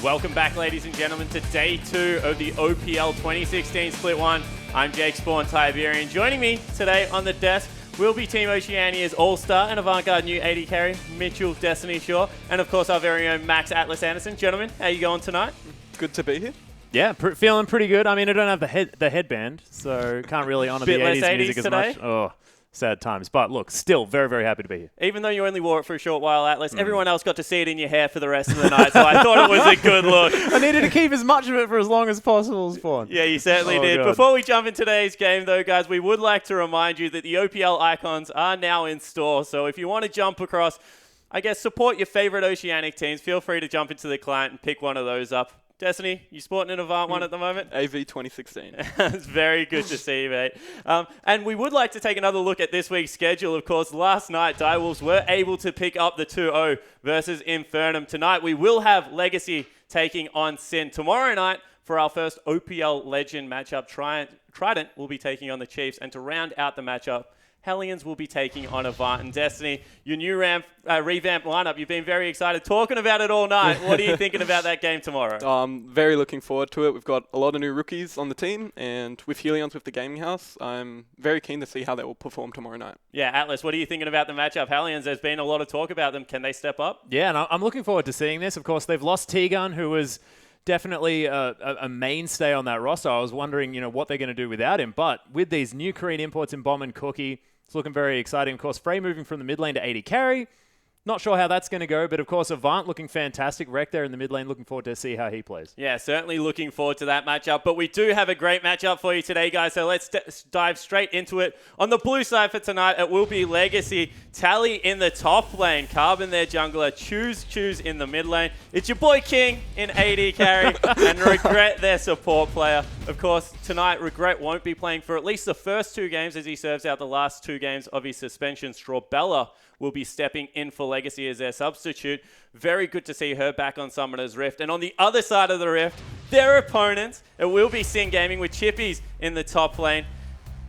Welcome back, ladies and gentlemen, to day 2 of the OPL 2016 Split 1. I'm Jake Spawn Tiberian. Joining me today on the desk will be Team Oceania's All-Star and Avant-Garde new AD carry, Mitchell Destiny Shaw, and of course our very own Max Atlas Anderson. Gentlemen, how you going tonight? Good to be here. Yeah, feeling pretty good. I mean, I don't have the headband, so can't really honour the 80s music as much. Oh, sad times. But look, still very, very happy to be here. Even though you only wore it for a short while, Atlas, everyone else got to see it in your hair for the rest of the night, so I thought it was a good look. I needed to keep as much of it for as long as possible, Spawn. Yeah, you certainly did. God. Before we jump in today's game, though, guys, we would like to remind you that the OPL icons are now in store. So if you want to jump across, I guess, support your favorite Oceanic teams, feel free to jump into the client and pick one of those up. Destiny, you sporting an Avant one at the moment? AV 2016. It's very good to see you, mate. And we would like to take another look at this week's schedule. Of course, last night, Direwolves were able to pick up the 2-0 versus Infernum. Tonight, we will have Legacy taking on Sin. Tomorrow night, for our first OPL Legend matchup, Trident will be taking on the Chiefs. And to round out the matchup, Hellions will be taking on Avant and Destiny. Your new revamped lineup, you've been very excited talking about it all night. What are you thinking about that game tomorrow? Very looking forward to it. We've got a lot of new rookies on the team, and with Hellions with the gaming house, I'm very keen to see how they will perform tomorrow night. Yeah, Atlas, what are you thinking about the matchup? Hellions, there's been a lot of talk about them. Can they step up? Yeah, and I'm looking forward to seeing this. Of course, they've lost T-Gun, who was definitely a mainstay on that roster. I was wondering, what they're going to do without him. But with these new Korean imports in Bomb and Cookie, it's looking very exciting. Of course, Frey moving from the mid lane to AD carry. Not sure how that's going to go, but of course, Avant looking fantastic. Rec there in the mid lane, looking forward to see how he plays. Yeah, certainly looking forward to that matchup. But we do have a great matchup for you today, guys, so let's dive straight into it. On the blue side for tonight, it will be Legacy. Tally in the top lane. Carbon their jungler. Choose in the mid lane. It's your boy King in AD carry. And Regret their support player. Of course, tonight, Regret won't be playing for at least the first 2 games as he serves out the last 2 games of his suspension. Strawbella will be stepping in for Legacy as their substitute. Very good to see her back on Summoner's Rift. And on the other side of the Rift, their opponents, it will be Sin Gaming with Chippies in the top lane.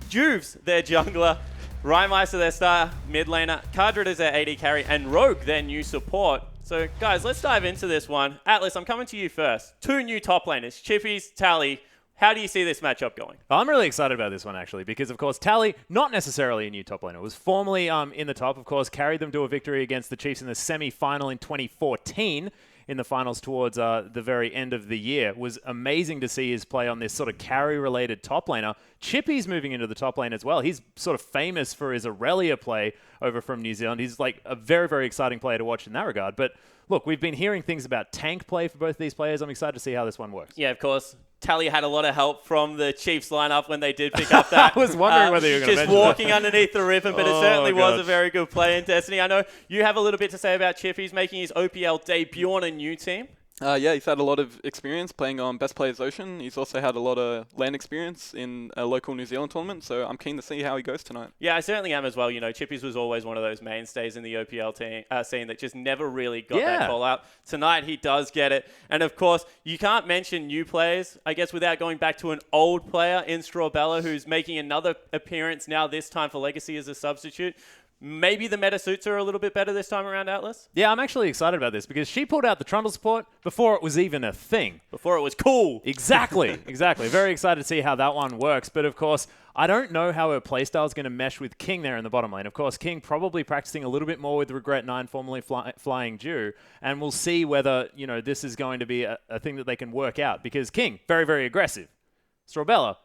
Juves, their jungler. Rhymeister, their star mid laner. Cardred is their AD carry. And Rogue, their new support. So, guys, let's dive into this one. Atlas, I'm coming to you first. 2 new top laners, Chippies, Tally. How do you see this matchup going? I'm really excited about this one, actually, because, of course, Tally, not necessarily a new top laner, was formerly in the top, of course, carried them to a victory against the Chiefs in the semi-final in 2014 in the finals towards the very end of the year. It was amazing to see his play on this sort of carry-related top laner. Chippy's moving into the top lane as well. He's sort of famous for his Aurelia play over from New Zealand. He's like a very, very exciting player to watch in that regard. But look, we've been hearing things about tank play for both these players. I'm excited to see how this one works. Yeah, of course. Tally had a lot of help from the Chiefs lineup when they did pick up that. I was wondering whether you were going to mention just walking underneath the ribbon, but it certainly was a very good play in Destiny. I know you have a little bit to say about Chippy's making his OPL debut on a new team. Yeah, he's had a lot of experience playing on Best Players Ocean. He's also had a lot of LAN experience in a local New Zealand tournament, so I'm keen to see how he goes tonight. Yeah, I certainly am as well. Chippies was always one of those mainstays in the OPL scene that just never really got that call out. Tonight, he does get it. And of course, you can't mention new players, I guess, without going back to an old player in Strawbella, who's making another appearance now, this time for Legacy as a substitute. Maybe the meta suits are a little bit better this time around, Atlas? Yeah, I'm actually excited about this because she pulled out the Trundle support before it was even a thing. Before it was cool. Exactly. Very excited to see how that one works. But of course, I don't know how her playstyle is going to mesh with King there in the bottom lane. Of course, King probably practicing a little bit more with Regret 9, formerly Flying Dew. And we'll see whether, this is going to be a thing that they can work out. Because King, very, very aggressive. Strawbella,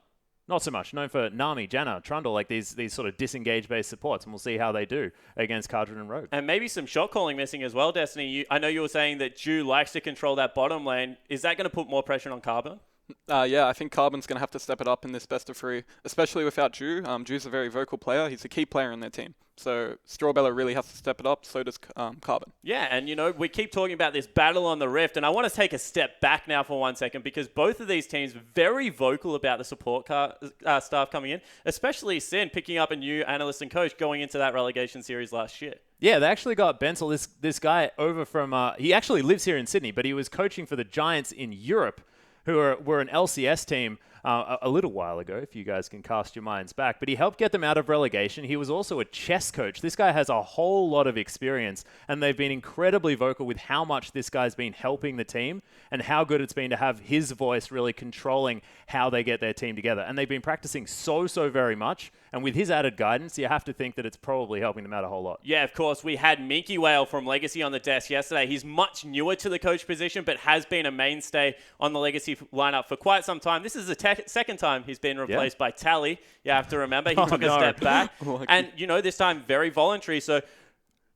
not so much. Known for Nami, Janna, Trundle, like these sort of disengage-based supports, and we'll see how they do against Cardred and Rogue. And maybe some shot calling missing as well, Destiny. I know you were saying that Dew likes to control that bottom lane. Is that going to put more pressure on Carbon? Yeah, I think Carbon's going to have to step it up in this best of 3, especially without Dew. Dew's a very vocal player. He's a key player in their team. So Strawbella really has to step it up, so does Carbon. Yeah, and we keep talking about this battle on the Rift, and I want to take a step back now for 1 second because both of these teams very vocal about the support staff coming in, especially Sin picking up a new analyst and coach going into that relegation series last year. Yeah, they actually got Bensel, this guy over from, he actually lives here in Sydney, but he was coaching for the Giants in Europe, who were an LCS team a little while ago, if you guys can cast your minds back. But he helped get them out of relegation. He was also a chess coach. This guy has a whole lot of experience, and they've been incredibly vocal with how much this guy's been helping the team and how good it's been to have his voice really controlling how they get their team together. And they've been practicing so very much. And with his added guidance, you have to think that it's probably helping them out a whole lot. Yeah, of course. We had Minky Whale from Legacy on the desk yesterday. He's much newer to the coach position, but has been a mainstay on the Legacy lineup for quite some time. This is the second time he's been replaced by Tally. You have to remember, he took a step back. And, this time very voluntary. So,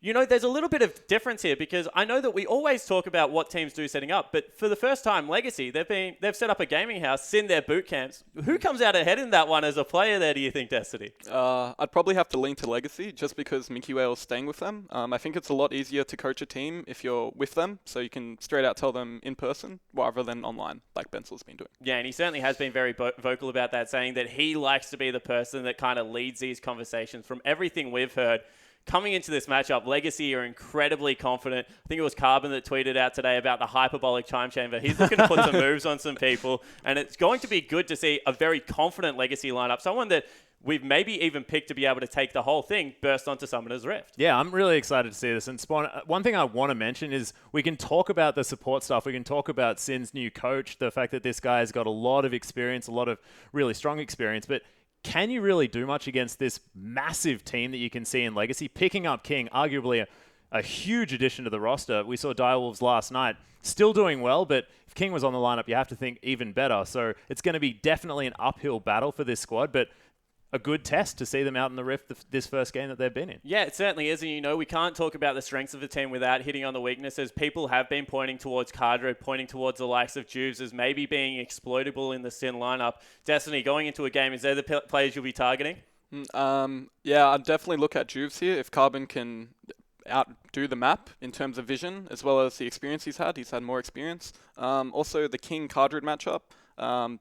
there's a little bit of difference here because I know that we always talk about what teams do setting up, but for the first time, Legacy, they've set up a gaming house in their boot camps. Who comes out ahead in that one as a player there, do you think, Destiny? I'd probably have to lean to Legacy just because Mickey Whale is staying with them. I think it's a lot easier to coach a team if you're with them, so you can straight out tell them in person rather than online, like Bensel's been doing. Yeah, and he certainly has been very vocal about that, saying that he likes to be the person that kind of leads these conversations. From everything we've heard, coming into this matchup, Legacy are incredibly confident. I think it was Carbon that tweeted out today about the hyperbolic time chamber. He's looking to put some moves on some people, and it's going to be good to see a very confident Legacy lineup, someone that we've maybe even picked to be able to take the whole thing, burst onto Summoner's Rift. Yeah, I'm really excited to see this. And Spawn, one thing I want to mention is we can talk about the support stuff. We can talk about Sin's new coach, the fact that this guy has got a lot of experience, a lot of really strong experience, but can you really do much against this massive team that you can see in Legacy? Picking up King, arguably a huge addition to the roster. We saw Direwolves last night, still doing well, but if King was on the lineup, you have to think even better. So it's going to be definitely an uphill battle for this squad, but a good test to see them out in the Rift this first game that they've been in. Yeah, it certainly is. And, we can't talk about the strengths of the team without hitting on the weaknesses. People have been pointing towards Cardro, pointing towards the likes of Juves as maybe being exploitable in the Sin lineup. Destiny, going into a game, is there the players you'll be targeting? Yeah, I'd definitely look at Juves here. If Carbon can outdo the map in terms of vision, as well as the experience he's had more experience. Also, the King Cardred matchup.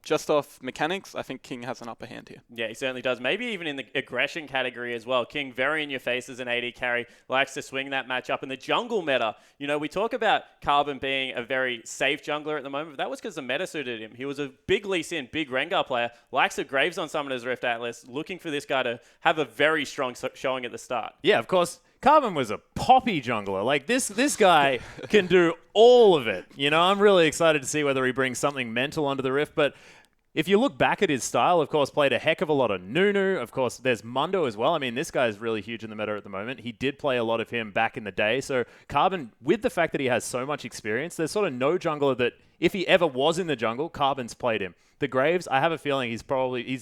Just off mechanics, I think King has an upper hand here. Yeah, he certainly does. Maybe even in the aggression category as well. King, very in your face as an AD carry, likes to swing that matchup. In the jungle meta, we talk about Carbon being a very safe jungler at the moment, but that was because the meta suited him. He was a big Lee Sin, big Rengar player, likes of Graves on Summoner's Rift Atlas, looking for this guy to have a very strong showing at the start. Yeah, of course. Carbon was a poppy jungler. Like, this guy can do all of it. I'm really excited to see whether he brings something mental onto the Rift. But if you look back at his style, of course, played a heck of a lot of Nunu. Of course, there's Mundo as well. I mean, this guy is really huge in the meta at the moment. He did play a lot of him back in the day. So Carbon, with the fact that he has so much experience, there's sort of no jungler that, if he ever was in the jungle, Carbon's played him. The Graves, I have a feeling he's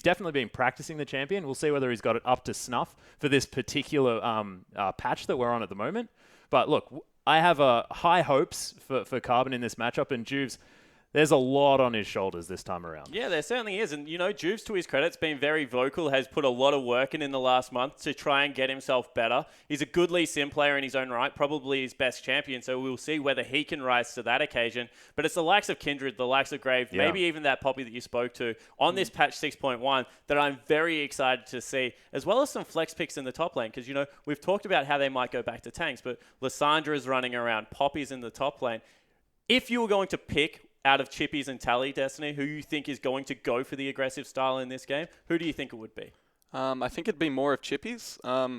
definitely been practicing the champion. We'll see whether he's got it up to snuff for this particular patch that we're on at the moment. But look, I have high hopes for Carbon in this matchup, and Juves, there's a lot on his shoulders this time around. Yeah, there certainly is. And, Juves, to his credit, has been very vocal, has put a lot of work in the last month to try and get himself better. He's a good Lee Sin player in his own right, probably his best champion, so we'll see whether he can rise to that occasion. But it's the likes of Kindred, the likes of Grave, maybe even that Poppy that you spoke to on this patch 6.1 that I'm very excited to see, as well as some flex picks in the top lane, because, we've talked about how they might go back to tanks, but Lyssandra's running around, Poppy's in the top lane. If you were going to pick out of Chippies and Tally, Destiny, who you think is going to go for the aggressive style in this game, who do you think it would be? I think it'd be more of Chippies.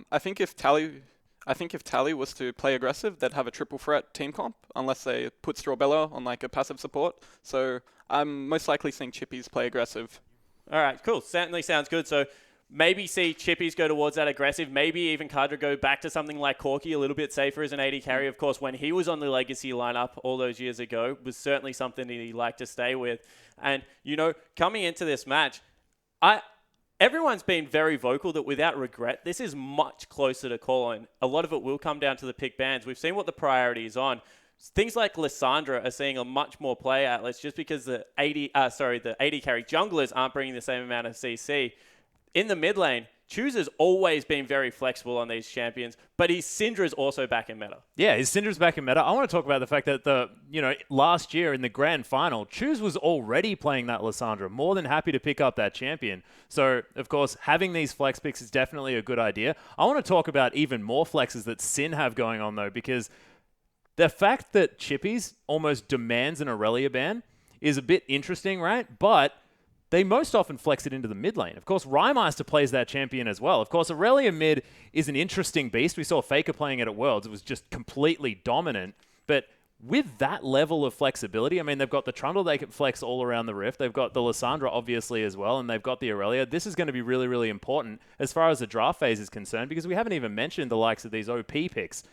I think if Tally was to play aggressive, they'd have a triple threat team comp, unless they put Strawbella on like a passive support. So I'm most likely seeing Chippies play aggressive. All right, cool. Certainly sounds good. So maybe see Chippies go towards that aggressive. Maybe even Kadra go back to something like Corki, a little bit safer as an AD carry. Of course, when he was on the Legacy lineup all those years ago, was certainly something that he liked to stay with. And, coming into this match, everyone's been very vocal that without regret, this is much closer to call. And a lot of it will come down to the pick bans. We've seen what the priority is on. Things like Lysandra are seeing a much more play outlets just because the AD carry junglers aren't bringing the same amount of CC. In the mid lane, Choose has always been very flexible on these champions, but his Syndra is also back in meta. Yeah, his Syndra's back in meta. I want to talk about the fact that last year in the grand final, Choose was already playing that Lysandra, more than happy to pick up that champion. So, of course, having these flex picks is definitely a good idea. I want to talk about even more flexes that Sin have going on, though, because the fact that Chippies almost demands an Aurelia ban is a bit interesting, right? But they most often flex it into the mid lane. Of course, Rymeister plays that champion as well. Of course, Aurelia mid is an interesting beast. We saw Faker playing it at Worlds. It was just completely dominant. But with that level of flexibility, I mean, they've got the Trundle they can flex all around the Rift. They've got the Lissandra, obviously, as well, and they've got the Aurelia. This is going to be really, really important as far as the draft phase is concerned, because we haven't even mentioned the likes of these OP picks,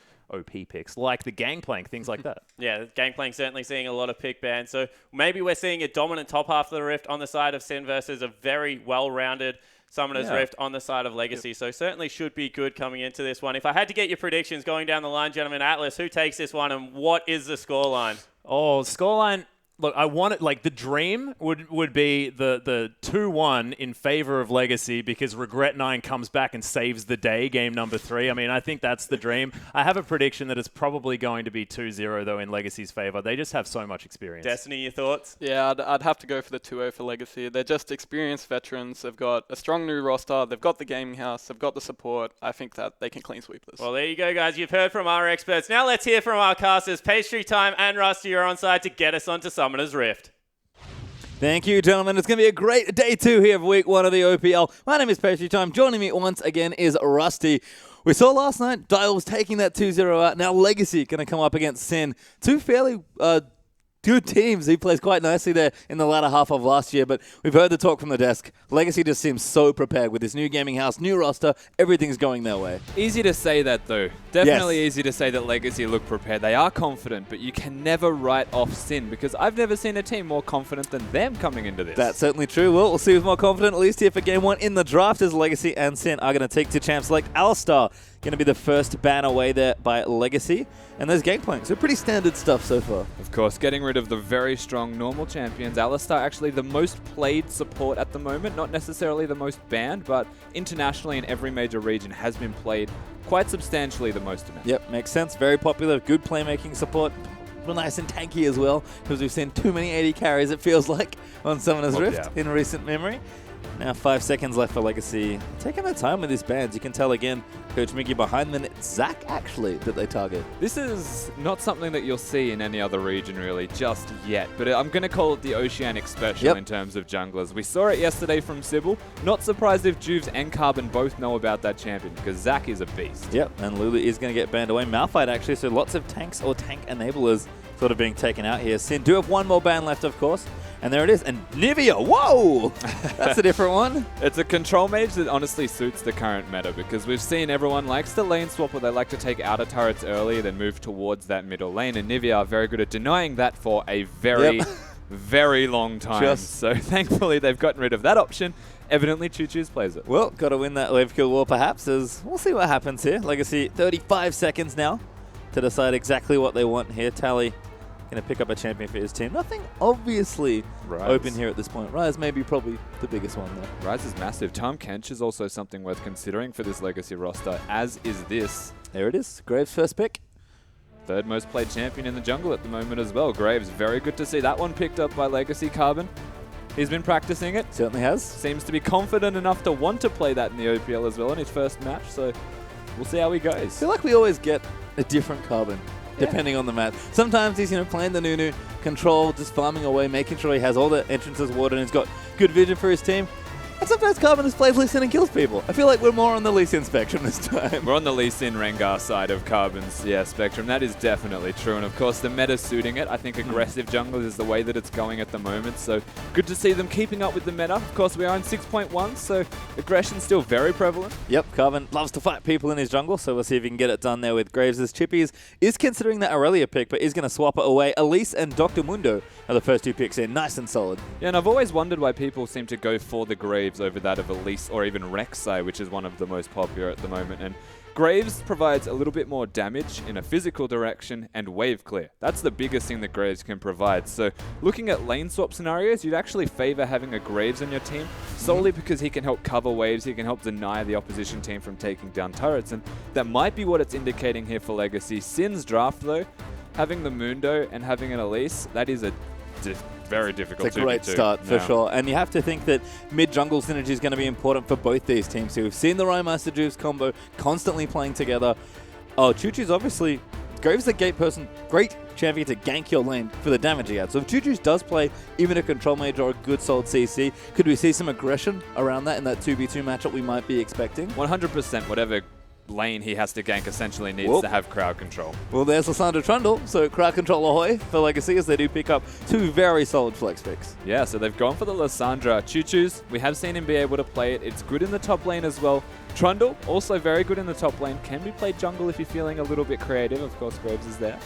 like the Gangplank, things like that. Yeah, Gangplank certainly seeing a lot of pick bans. So maybe we're seeing a dominant top half of the Rift on the side of Sin versus a very well-rounded Summoner's Rift on the side of Legacy. Yep. So certainly should be good coming into this one. If I had to get your predictions going down the line, gentlemen, Atlas, who takes this one and what is the scoreline? Oh, scoreline. Look, I want it, like, the dream would be the 2-1 in favor of Legacy because Regret 9 comes back and saves the day, game number 3. I mean, I think that's the dream. I have a prediction that it's probably going to be 2-0, though, in Legacy's favor. They just have so much experience. Destiny, your thoughts? Yeah, I'd have to go for the 2-0 for Legacy. They're just experienced veterans. They've got a strong new roster. They've got the gaming house. They've got the support. I think that they can clean sweep this. Well, there you go, guys. You've heard from our experts. Now let's hear from our casters. Pastry Time and Rusty are on side to get us onto Summoner's Rift. Thank you, gentlemen. It's going to be a great day 2 here of week 1 of the OPL. My name is Pastry Time. Joining me once again is Rusty. We saw last night, Dials taking that 2-0 out. Now Legacy going to come up against Sin. Two fairly good teams. He plays quite nicely there in the latter half of last year, but we've heard the talk from the desk. Legacy just seems so prepared with this new gaming house, new roster. Everything's going their way. Easy to say that, though. Definitely easy to say that Legacy look prepared. They are confident, but you can never write off Sin because I've never seen a team more confident than them coming into this. That's certainly true. Well, we'll see who's more confident, at least here for game 1 in the draft, as Legacy and Sin are going to take to champ select. Alistar going to be the first ban away there by Legacy. And there's Gangplank, so pretty standard stuff so far. Of course, getting rid of the very strong normal champions. Alistar actually the most played support at the moment. Not necessarily the most banned, but internationally in every major region has been played quite substantially the most amount. Yep, makes sense. Very popular. Good playmaking support. Real nice and tanky as well, because we've seen too many 80 carries, it feels like, on Summoner's Rift in recent memory. Now 5 seconds left for Legacy. Taking their time with these bans. You can tell again, Coach Mickey behind them. It's Zach, actually, that they target. This is not something that you'll see in any other region, really, just yet. But I'm going to call it the Oceanic Special in terms of junglers. We saw it yesterday from Sybil. Not surprised if Juves and Carbon both know about that champion, because Zach is a beast. Yep, and Lulu is going to get banned away. Malphite, actually, so lots of tanks or tank enablers sort of being taken out here. Sin do have one more ban left, of course. And there it is. And Nivea, whoa! That's a different one. It's a control mage that honestly suits the current meta because we've seen everyone likes the lane swap where they like to take outer turrets early, then move towards that middle lane. And Nivea are very good at denying that for a very, very long time. So thankfully they've gotten rid of that option. Evidently Choo-Choo's plays it. Well, got to win that wave kill war perhaps, as we'll see what happens here. Legacy, 35 seconds now to decide exactly what they want here. Tally going to pick up a champion for his team. Nothing obviously open here at this point. Rise may be probably the biggest one though. Rise is massive. Tahm Kench is also something worth considering for this Legacy roster, as is this. There it is. Graves' first pick. Third most played champion in the jungle at the moment as well. Graves, very good to see that one picked up by Legacy Carbon. He's been practicing it. Certainly has. Seems to be confident enough to want to play that in the OPL as well in his first match, so we'll see how he goes. I feel like we always get a different Carbon. Depending on the map. Sometimes he's, playing the Nunu, control, just farming away, making sure he has all the entrances watered and he's got good vision for his team. And sometimes Carbon just plays Lee Sin and kills people. I feel like we're more on the Lee Sin spectrum this time. We're on the Lee Sin Rengar side of Carbon's spectrum. That is definitely true. And of course, the meta's suiting it. I think aggressive jungle is the way that it's going at the moment. So good to see them keeping up with the meta. Of course, we are in 6.1, so aggression's still very prevalent. Yep, Carbon loves to fight people in his jungle, so we'll see if he can get it done there with Graves' Chippies. Is considering that Aurelia pick, but is going to swap it away. Elise and Dr. Mundo are the first 2 picks in. Nice and solid. Yeah, and I've always wondered why people seem to go for the Graves over that of Elise or even Rek'Sai, which is one of the most popular at the moment. And Graves provides a little bit more damage in a physical direction and wave clear. That's the biggest thing that Graves can provide. So looking at lane swap scenarios, you'd actually favor having a Graves on your team solely because he can help cover waves, he can help deny the opposition team from taking down turrets, and that might be what it's indicating here for Legacy. Sin's draft though, having the Mundo and having an Elise, that is a very difficult. It's a great start for sure. And you have to think that mid-jungle synergy is going to be important for both these teams. So we've seen the Rymeister Juves combo constantly playing together. Oh, Choo-Choo's obviously, Graves is a great champion to gank your lane for the damage he had. So if Juju's does play even a control mage or a good solid CC, could we see some aggression around that in that 2v2 matchup we might be expecting? 100% whatever lane he has to gank essentially needs to have crowd control. Well, there's Lysandra Trundle, so crowd control ahoy for Legacy as they do pick up 2 very solid flex picks. Yeah, so they've gone for the Lysandra. Choo-Choo's, we have seen him be able to play it. It's good in the top lane as well. Trundle, also very good in the top lane. Can be played jungle if you're feeling a little bit creative. Of course, Graves is there.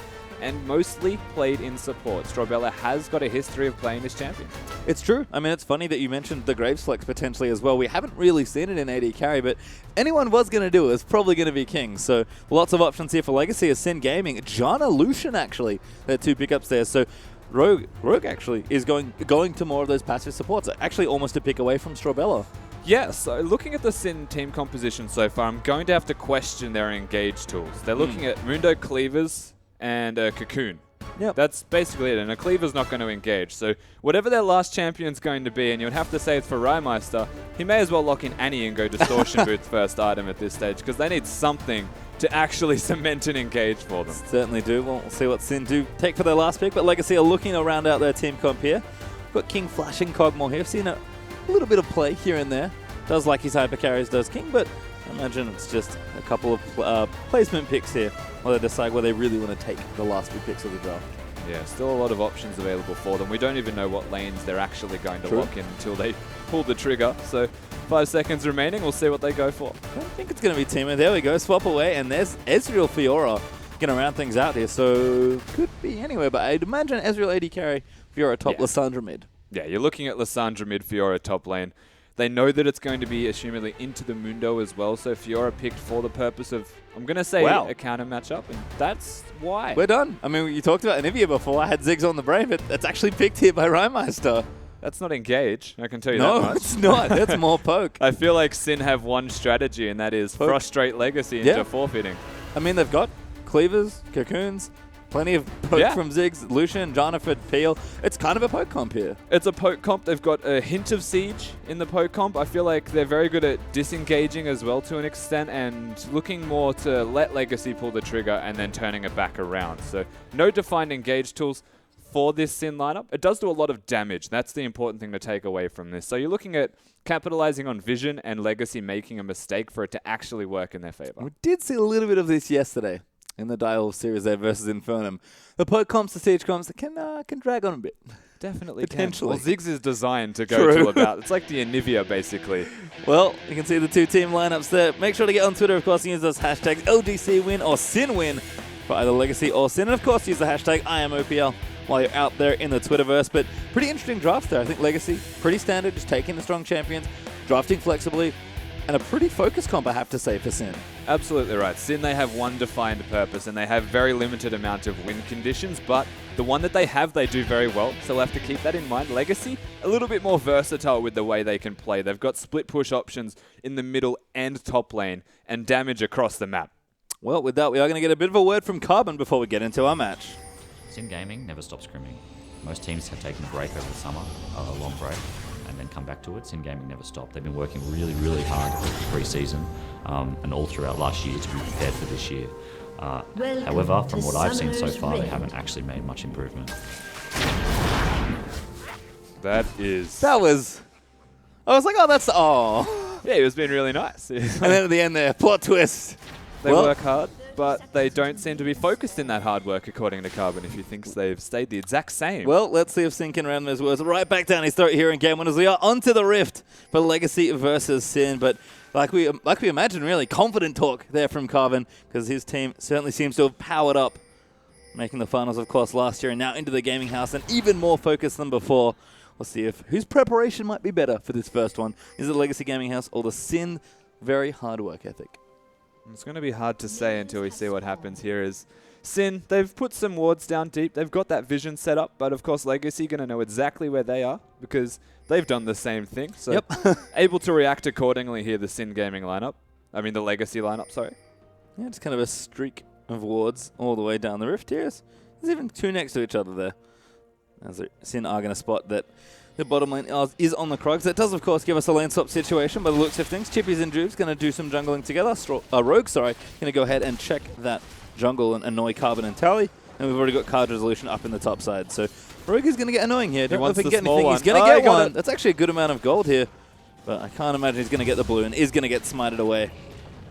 And mostly played in support. Strawbella has got a history of playing this champion. It's true. I mean, it's funny that you mentioned the Graves flex potentially as well. We haven't really seen it in AD carry, but anyone was going to do it, it's probably going to be King. So lots of options here for Legacy as Sin Gaming. Jana Lucian, actually, their 2 pickups there. So Rogue actually is going to more of those passive supports. Actually almost a pick away from Strawbella. Yeah, so looking at the Sin team composition so far, I'm going to have to question their engage tools. They're looking at Mundo Cleavers and a Cocoon. Yep. That's basically it, and a Cleaver's not going to engage. So whatever their last champion's going to be, and you would have to say it's for Rymeister, he may as well lock in Annie and go Distortion Boots first item at this stage, because they need something to actually cement an engage for them. Certainly do. Well, we'll see what Sin do take for their last pick, but Legacy are looking to round out their team comp here. Got King flashing Cogmore here. I've seen a little bit of play here and there. Does like his hyper carries, does King, but I imagine it's just a couple of placement picks here while they decide where they really want to take the last few picks of the draft. Yeah, still a lot of options available for them. We don't even know what lanes they're actually going to lock in until they pull the trigger. So 5 seconds remaining, we'll see what they go for. I don't think it's going to be Timo. There we go, swap away, and there's Ezreal Fiora going to round things out here. So could be anywhere, but I'd imagine Ezreal AD carry, Fiora top, Lysandra mid. Yeah, you're looking at Lysandra mid, Fiora top lane. They know that it's going to be assumedly into the Mundo as well, so Fiora picked for the purpose of, I'm going to say, a counter matchup, and that's why. We're done. I mean, you talked about Anivia before. I had Ziggs on the brain, but that's actually picked here by Rymeister. That's not engage, I can tell you that much. No, it's not. That's more poke. I feel like Sin have one strategy, and that is frustrate Legacy into forfeiting. I mean, they've got Cleavers, Cocoons, plenty of poke from Ziggs, Lucian, Jonathan, Peel. It's kind of a poke comp here. It's a poke comp. They've got a hint of siege in the poke comp. I feel like they're very good at disengaging as well to an extent and looking more to let Legacy pull the trigger and then turning it back around. So no defined engage tools for this Sin lineup. It does do a lot of damage. That's the important thing to take away from this. So you're looking at capitalizing on vision and Legacy making a mistake for it to actually work in their favor. We did see a little bit of this yesterday in the Dial series there versus Infernum. The poke comps, the siege comps, can drag on a bit. Definitely Potentially. Can. Well, Ziggs is designed to go to about, it's like the Anivia basically. Well, you can see the 2 team lineups there. Make sure to get on Twitter, of course, and use those hashtags LGCwin or SinWin for either Legacy or Sin. And of course, use the hashtag IamOPL while you're out there in the Twitterverse. But pretty interesting drafts there. I think Legacy, pretty standard, just taking the strong champions, drafting flexibly, and a pretty focused comp, I have to say, for Sin. Absolutely right. Sin, they have one defined purpose, and they have very limited amount of win conditions, but the one that they have, they do very well, so we'll have to keep that in mind. Legacy, a little bit more versatile with the way they can play. They've got split push options in the middle and top lane, and damage across the map. Well, with that, we are going to get a bit of a word from Carbon before we get into our match. Sin Gaming never stops scrimming. Most teams have taken a break over the summer, a long break, and then come back to it. Sin Gaming never stopped. They've been working really, really hard pre-season and all throughout last year to be prepared for this year. However, from what I've seen so far, they haven't actually made much improvement. That was... I was like, oh, that's... Oh. Yeah, he was being really nice. And then at the end there, plot twist. They work hard, but they don't seem to be focused in that hard work, according to Carbon, if he thinks they've stayed the exact same. Well, let's see if Sin can round those words right back down his throat here in Game 1 as we are onto the Rift for Legacy versus Sin. But like we imagined, really, confident talk there from Carbon, because his team certainly seems to have powered up, making the finals, of course, last year, and now into the gaming house, and even more focused than before. We'll see if whose preparation might be better for this first one. Is it Legacy Gaming House or the Sin very hard work ethic? It's going to be hard to say until we see what happens here. Is Sin, they've put some wards down deep. They've got that vision set up, but of course Legacy going to know exactly where they are because they've done the same thing. So able to react accordingly here, the Sin Gaming lineup. I mean the Legacy lineup, sorry. Yeah, it's kind of a streak of wards all the way down the Rift here. There's even 2 next to each other there. As Sin are going to spot that the bottom lane is on the Krogs. That does, of course, give us a lane swap situation by the looks of things. Chippies and Juves going to do some jungling together. Rogue, going to go ahead and check that jungle and annoy Carbon and Tally. and we've already got card resolution up in the top side. So Rogue is going to get annoying here. Don't know if wants he can the get small anything. one. He's going to Oh, he get got one. it. That's actually a good amount of gold here. But I can't imagine he's going to get the blue and is going to get smited away.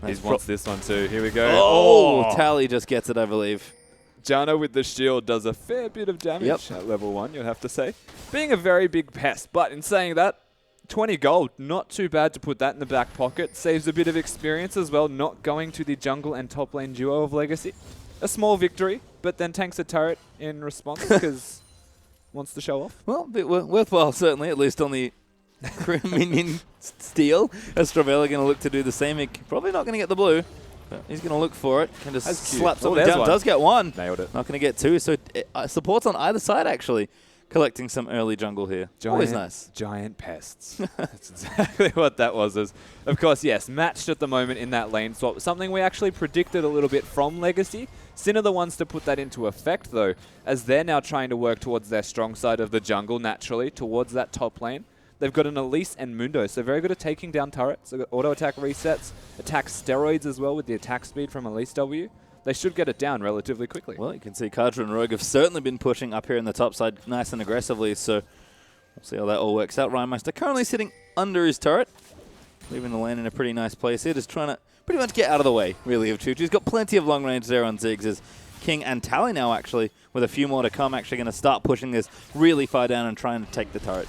He wants this one too. Here we go. Oh, Tally just gets it, I believe. Jano with the shield does a fair bit of damage at level 1, you'll have to say. Being a very big pest, but in saying that, 20 gold, not too bad to put that in the back pocket. Saves a bit of experience as well, not going to the jungle and top lane duo of Legacy. A small victory, but then tanks a turret in response because wants to show off. Well, a bit worthwhile, certainly, at least on the minion steal. Estravella going to look to do the same. He's probably not going to get the blue. He's going to look for it. Can just That's cute. slap Oh, something there's down. one. Does get one. Nailed it. Not going to get two. So supports on either side, actually. Collecting some early jungle here. Always nice. Giant pests. That's exactly what that was. Of course, yes, matched at the moment in that lane swap. Something we actually predicted a little bit from Legacy. Sin are the ones to put that into effect, though, as they're now trying to work towards their strong side of the jungle, naturally, towards that top lane. They've got an Elise and Mundo, so very good at taking down turrets. They've got auto attack resets, attack steroids as well with the attack speed from Elise W. They should get it down relatively quickly. Well, you can see Kadra and Rogue have certainly been pushing up here in the top side nice and aggressively, so we'll see how that all works out. Rhymemeister currently sitting under his turret, leaving the lane in a pretty nice place here, just trying to pretty much get out of the way, really, of Choo. He's got plenty of long range there on Ziggs as King and Tally now, actually, with a few more to come, actually going to start pushing this really far down and trying to take the turret.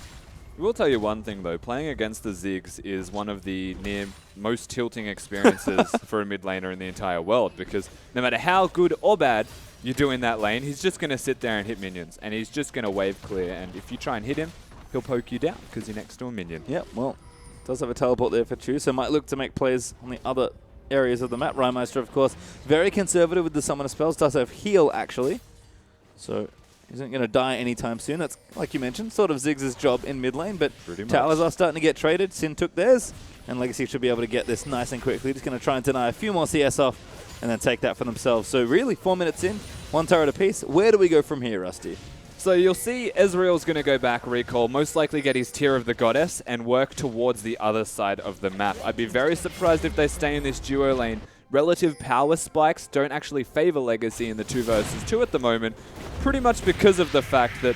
I will tell you one thing, though. Playing against the Ziggs is one of the near most tilting experiences for a mid laner in the entire world, because no matter how good or bad you do in that lane, he's just going to sit there and hit minions, and he's just going to wave clear, and if you try and hit him, he'll poke you down because you're next to a minion. Yep, well, does have a teleport there for Choo, so might look to make plays on the other areas of the map. Rhymemeister, of course, very conservative with the summoner spells, does have heal, actually, so isn't going to die anytime soon. That's, like you mentioned, sort of Ziggs' job in mid lane, but towers are starting to get traded. Sin took theirs, and Legacy should be able to get this nice and quickly. Just going to try and deny a few more CS off and then take that for themselves. So really, 4 minutes in, one turret apiece. Where do we go from here, Rusty? So you'll see Ezreal's going to go back recall, most likely get his Tear of the Goddess, and work towards the other side of the map. I'd be very surprised if they stay in this duo lane. Relative power spikes don't actually favor Legacy in the 2 versus 2 at the moment, pretty much because of the fact that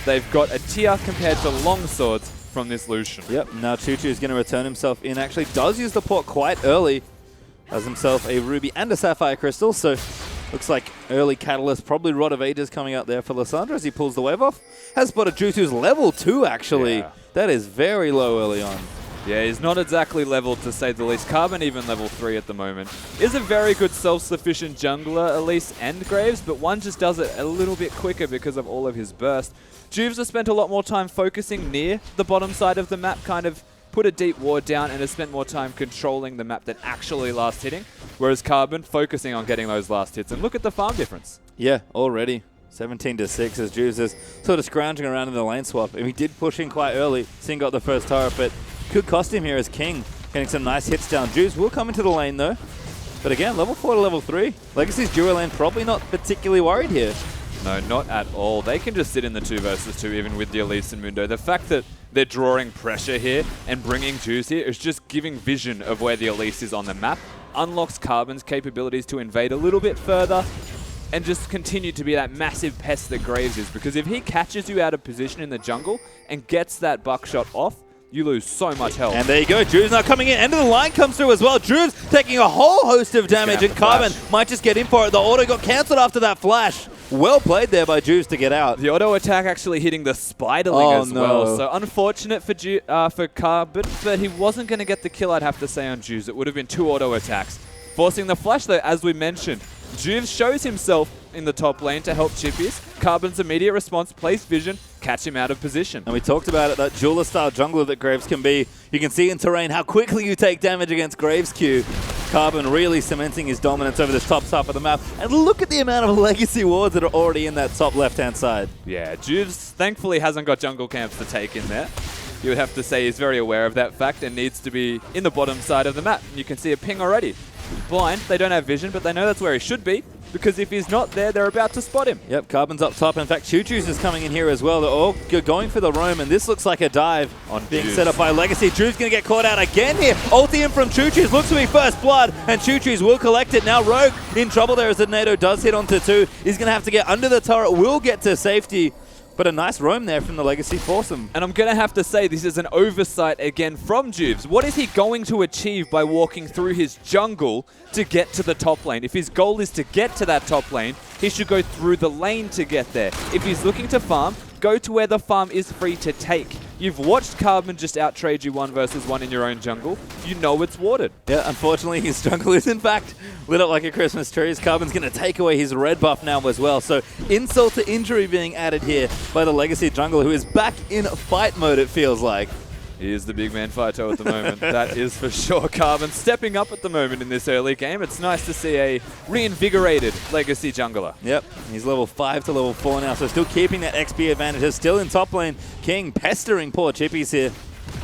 they've got a tier compared to longswords from this Lucian. Yep, now Choo is going to return himself in. Actually does use the port quite early. Has himself a Ruby and a Sapphire Crystal, so looks like early Catalyst, probably Rod of Ages coming out there for Lissandra as he pulls the wave off. Has spotted Jutu's level 2, actually. Yeah. That is very low early on. Yeah, he's not exactly leveled, to say the least. Carbon even level 3 at the moment. Is a very good self-sufficient jungler, Elise and Graves, but one just does it a little bit quicker because of all of his burst. Juves has spent a lot more time focusing near the bottom side of the map, kind of put a deep ward down and has spent more time controlling the map than actually last hitting, whereas Carbon focusing on getting those last hits. And look at the farm difference. Yeah, already. 17 to 6 as Juves is sort of scrounging around in the lane swap. And he did push in quite early. Sin got the first turret, but could cost him here as King. Getting some nice hits down. Juves will come into the lane though. But again, level 4 to level 3. Legacy's duo lane probably not particularly worried here. No, not at all. They can just sit in the 2 versus 2 even with the Elise and Mundo. The fact that they're drawing pressure here and bringing Juice here is just giving vision of where the Elise is on the map. Unlocks Carbon's capabilities to invade a little bit further and just continue to be that massive pest that Graves is. Because if he catches you out of position in the jungle and gets that buckshot off, you lose so much health. And there you go, Juves now coming in. End of the line comes through as well. Juves taking a whole host of damage, and Carbon might just get in for it. The auto got cancelled after that flash. Well played there by Juves to get out. The auto attack actually hitting the Spiderling as well. So unfortunate for Carbon, but he wasn't going to get the kill, I'd have to say, on Juves. It would have been 2 auto attacks. Forcing the flash, though, as we mentioned. Juves shows himself in the top lane to help Chippies. Carbon's immediate response, place vision, catch him out of position. And we talked about it, that jeweler-style jungler that Graves can be. You can see in terrain how quickly you take damage against Graves' Q. Carbon really cementing his dominance over this top half of the map. And look at the amount of legacy wards that are already in that top left-hand side. Yeah, Juves thankfully hasn't got jungle camps to take in there. You would have to say he's very aware of that fact and needs to be in the bottom side of the map. You can see a ping already. blind. They don't have vision, but they know that's where he should be. Because if he's not there, they're about to spot him. Yep, Carbon's up top. In fact, Choo Choo's is coming in here as well. They're all going for the roam, and this looks like a dive On being Juice. set up by Legacy. Drew's going to get caught out again here. Ulti in from Choo Choo's. Looks to be first blood, and Choo Choo's will collect it. Now Rogue in trouble there as the NATO does hit onto 2. He's going to have to get under the turret. Will get to safety. But a nice roam there from the Legacy foursome. And I'm going to have to say this is an oversight again from Juves. What is he going to achieve by walking through his jungle to get to the top lane? If his goal is to get to that top lane, he should go through the lane to get there. If he's looking to farm, go to where the farm is free to take. You've watched Carbon just out-trade you 1 versus 1 in your own jungle. You know it's warded. Yeah, unfortunately, his jungle is, in fact, lit up like a Christmas tree. His Carbon's going to take away his red buff now as well. So insult to injury being added here by the Legacy jungler, who is back in fight mode, it feels like. He is the big man fighter at the moment. That is for sure. Carbon stepping up at the moment in this early game. It's nice to see a reinvigorated Legacy jungler. Yep, he's level 5 to level 4 now, so still keeping that XP advantage. Still in top lane, King pestering poor Chippies here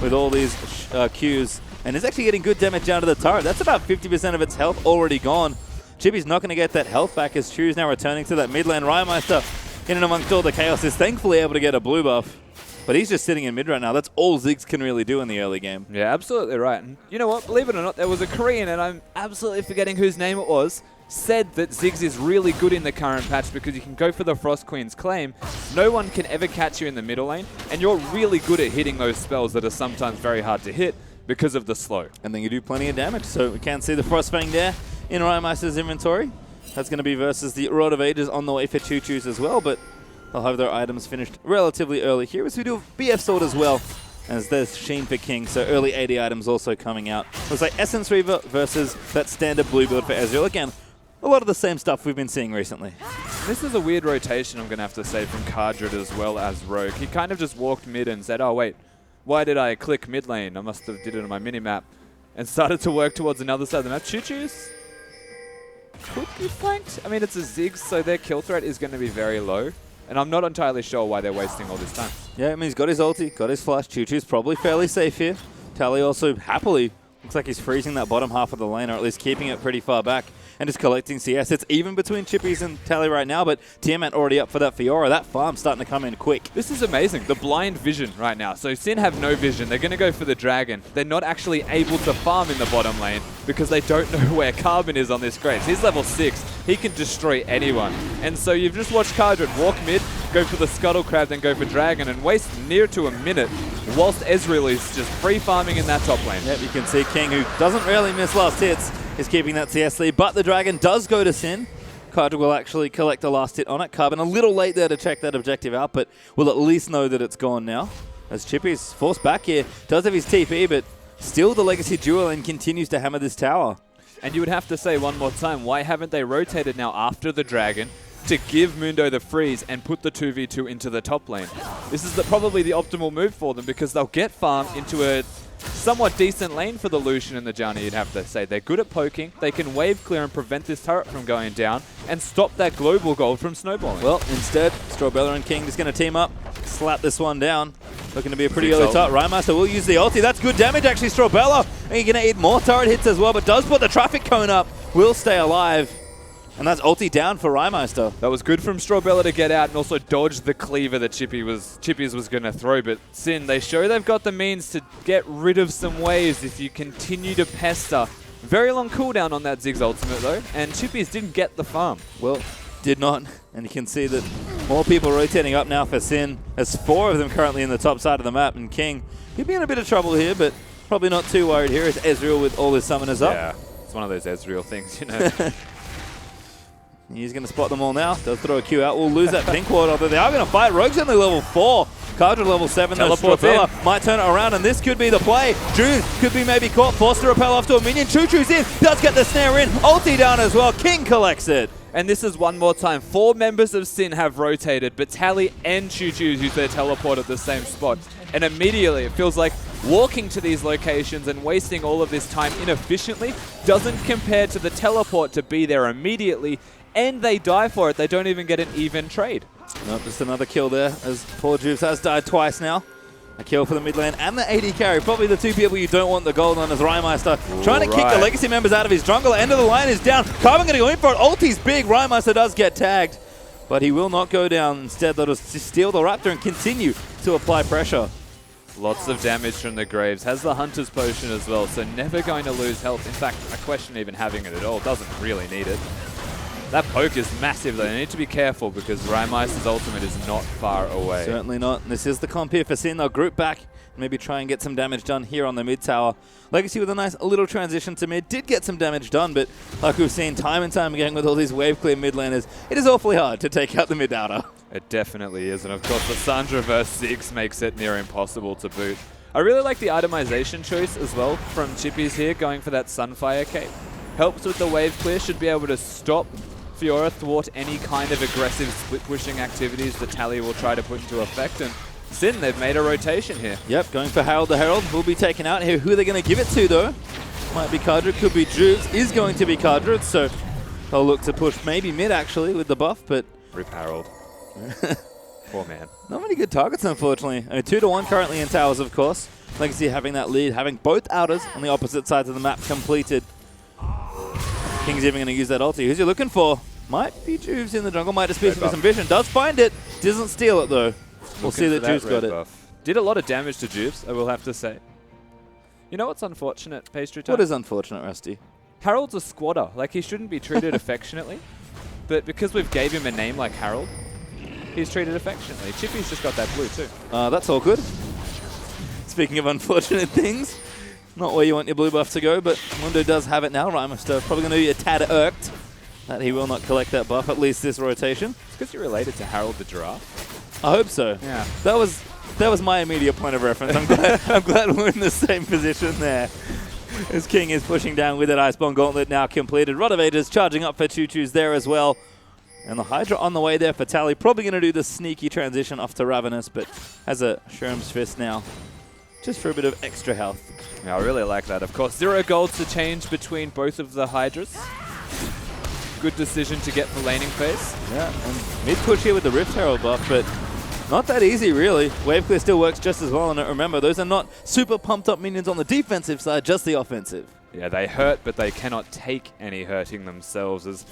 with all these Qs. And is actually getting good damage down to the turret. That's about 50% of its health already gone. Chippy's not going to get that health back as Chu's now returning to that mid lane. Rymeister in and amongst all the chaos is thankfully able to get a blue buff. But he's just sitting in mid right now. That's all Ziggs can really do in the early game. Yeah, absolutely right. And you know what? Believe it or not, there was a Korean, and I'm absolutely forgetting whose name it was, said that Ziggs is really good in the current patch because you can go for the Frost Queen's claim. No one can ever catch you in the middle lane, and you're really good at hitting those spells that are sometimes very hard to hit because of the slow. And then you do plenty of damage. So we can see the Frostfang there in Rymeister's inventory. That's going to be versus the Rod of Ages on the way for Choo Choo's as well, but they'll have their items finished relatively early here as we do BF Sword as well, as there's Sheen for King, so early 80 items also coming out. Looks like Essence Reaver versus that standard blue build for Ezreal. Again, a lot of the same stuff we've been seeing recently. This is a weird rotation, I'm going to have to say, from Cardred as well as Rogue. He kind of just walked mid and said, oh wait, why did I click mid lane? I must have did it on my minimap. And started to work towards another side of the map. Choo Choo's could be flanked. I mean, it's a Ziggs, so their kill threat is going to be very low. And I'm not entirely sure why they're wasting all this time. Yeah, I mean, he's got his ulti, got his flash. Choo Choo's probably fairly safe here. Tally also happily looks like he's freezing that bottom half of the lane, or at least keeping it pretty far back. And just collecting CS. It's even between Chippies and Tally right now, but Tiamat already up for that Fiora. That farm's starting to come in quick. This is amazing. The blind vision right now. So Sin have no vision. They're going to go for the dragon. They're not actually able to farm in the bottom lane because they don't know where Carbon is on this Graves. He's level 6. He can destroy anyone. And so you've just watched Cardred walk mid, go for the Scuttle Crab, then go for Dragon, and waste near to a minute whilst Ezreal is just free farming in that top lane. Yep, you can see King, who doesn't really miss last hits, is keeping that CS lead, but the Dragon does go to Sin. Cardred will actually collect the last hit on it. Carbon a little late there to check that objective out, but we'll at least know that it's gone now. As Chippy's forced back here, does have his TP, but still the Legacy duel and continues to hammer this tower. And you would have to say one more time, why haven't they rotated now after the Dragon to give Mundo the freeze and put the 2v2 into the top lane? This is probably the optimal move for them because they'll get farm into a somewhat decent lane for the Lucian and the Janna, you'd have to say. They're good at poking, they can wave clear and prevent this turret from going down and stop that global gold from snowballing. Well, instead, Strawbella and King just going to team up, slap this one down. Looking to be a pretty early turret. Rymeister will use the ulti. That's good damage, actually, Strawbella. And you're going to eat more turret hits as well, but does put the traffic cone up. Will stay alive. And that's ulti down for Rymeister. That was good from Strawbella to get out and also dodge the cleaver that Chippies was going to throw. But Sin, they show they've got the means to get rid of some waves if you continue to pester. Very long cooldown on that Ziggs ultimate though, and Chippies didn't get the farm. Well, did not. And you can see that more people rotating up now for Sin. There's 4 of them currently in the top side of the map, and King, he'd be in a bit of trouble here, but probably not too worried here as Ezreal with all his summoners up. Yeah, it's one of those Ezreal things, you know. He's going to spot them all now. Does throw a Q out. We'll lose that pink ward, although they are going to fight. Rogue's only level 4. Cardred level 7. Teleports Strawbella might turn it around, and this could be the play. Drew could be maybe caught, forced to repel off to a minion. Choo Choo's in. Does get the snare in. Ulti down as well. King collects it. And this is one more time. 4 members of Sin have rotated, but Tally and Choo Choo's use their teleport at the same spot. And immediately it feels like walking to these locations and wasting all of this time inefficiently doesn't compare to the teleport to be there immediately. And they die for it. They don't even get an even trade. Nope, just another kill there, as poor Juves has died twice now. A kill for the mid lane and the AD carry. Probably the two people you don't want the gold on as Rymeister trying to kick the Legacy members out of his jungle. End of the line is down. Carbon going to go in for it. Ulti's big. Rymeister does get tagged, but he will not go down. Instead, they'll just steal the Raptor and continue to apply pressure. Lots of damage from the Graves. Has the Hunter's Potion as well, so never going to lose health. In fact, I question even having it at all. Doesn't really need it. That poke is massive, though. They need to be careful because Rymeister's ultimate is not far away. Certainly not. This is the comp here for Sin. They'll group back and maybe try and get some damage done here on the mid tower. Legacy with a nice little transition to mid. Did get some damage done, but like we've seen time and time again with all these wave clear mid laners, it is awfully hard to take out the mid outer. It definitely is, and of course Lissandra versus Ziggs makes it near impossible to boot. I really like the itemization choice as well from Chippies here, going for that Sunfire cape. Helps with the wave clear, should be able to stop Fiora, thwart any kind of aggressive split pushing activities that Tally will try to put into effect, and Sin, they've made a rotation here. Yep, going for Harold the Herald, will be taken out here. Who are they going to give it to though? Might be Cardred, could be Juves, is going to be Cardred, so they'll look to push maybe mid actually with the buff, but... Rip Harold. Poor man. Not many good targets, unfortunately. I mean, 2-1 currently in towers, of course. Legacy having that lead, having both outers on the opposite sides of the map completed. King's even going to use that ulti. Who's he looking for? Might be Juves in the jungle, might just be for some vision. Does find it, doesn't steal it though. We'll see that Juves got it. Buff. Did a lot of damage to Juves, I will have to say. You know what's unfortunate, Pastry Time? What is unfortunate, Rusty? Harold's a squatter. Like, he shouldn't be treated affectionately. But because we've gave him a name like Harold, he's treated affectionately. Chippy's just got that blue too. That's all good. Speaking of unfortunate things, not where you want your blue buff to go, but Mundo does have it now. Rymeister probably going to be a tad irked that he will not collect that buff, at least this rotation. It's because you're related to Harold the Giraffe. I hope so. Yeah. That was my immediate point of reference. I'm glad we're in the same position there. As King is pushing down with that Iceborne Gauntlet now completed. Rod of Ages charging up for Choo Choo's there as well. And the Hydra on the way there for Tally. Probably going to do the sneaky transition off to Ravenous, but has a Sherm's Fist now. Just for a bit of extra health. Yeah, I really like that. Of course, 0 gold to change between both of the Hydras. Good decision to get for laning phase. Yeah, and mid push here with the Rift Herald buff, but not that easy, really. Wave clear still works just as well, and remember, those are not super pumped up minions on the defensive side, just the offensive. Yeah, they hurt, but they cannot take any hurting themselves. As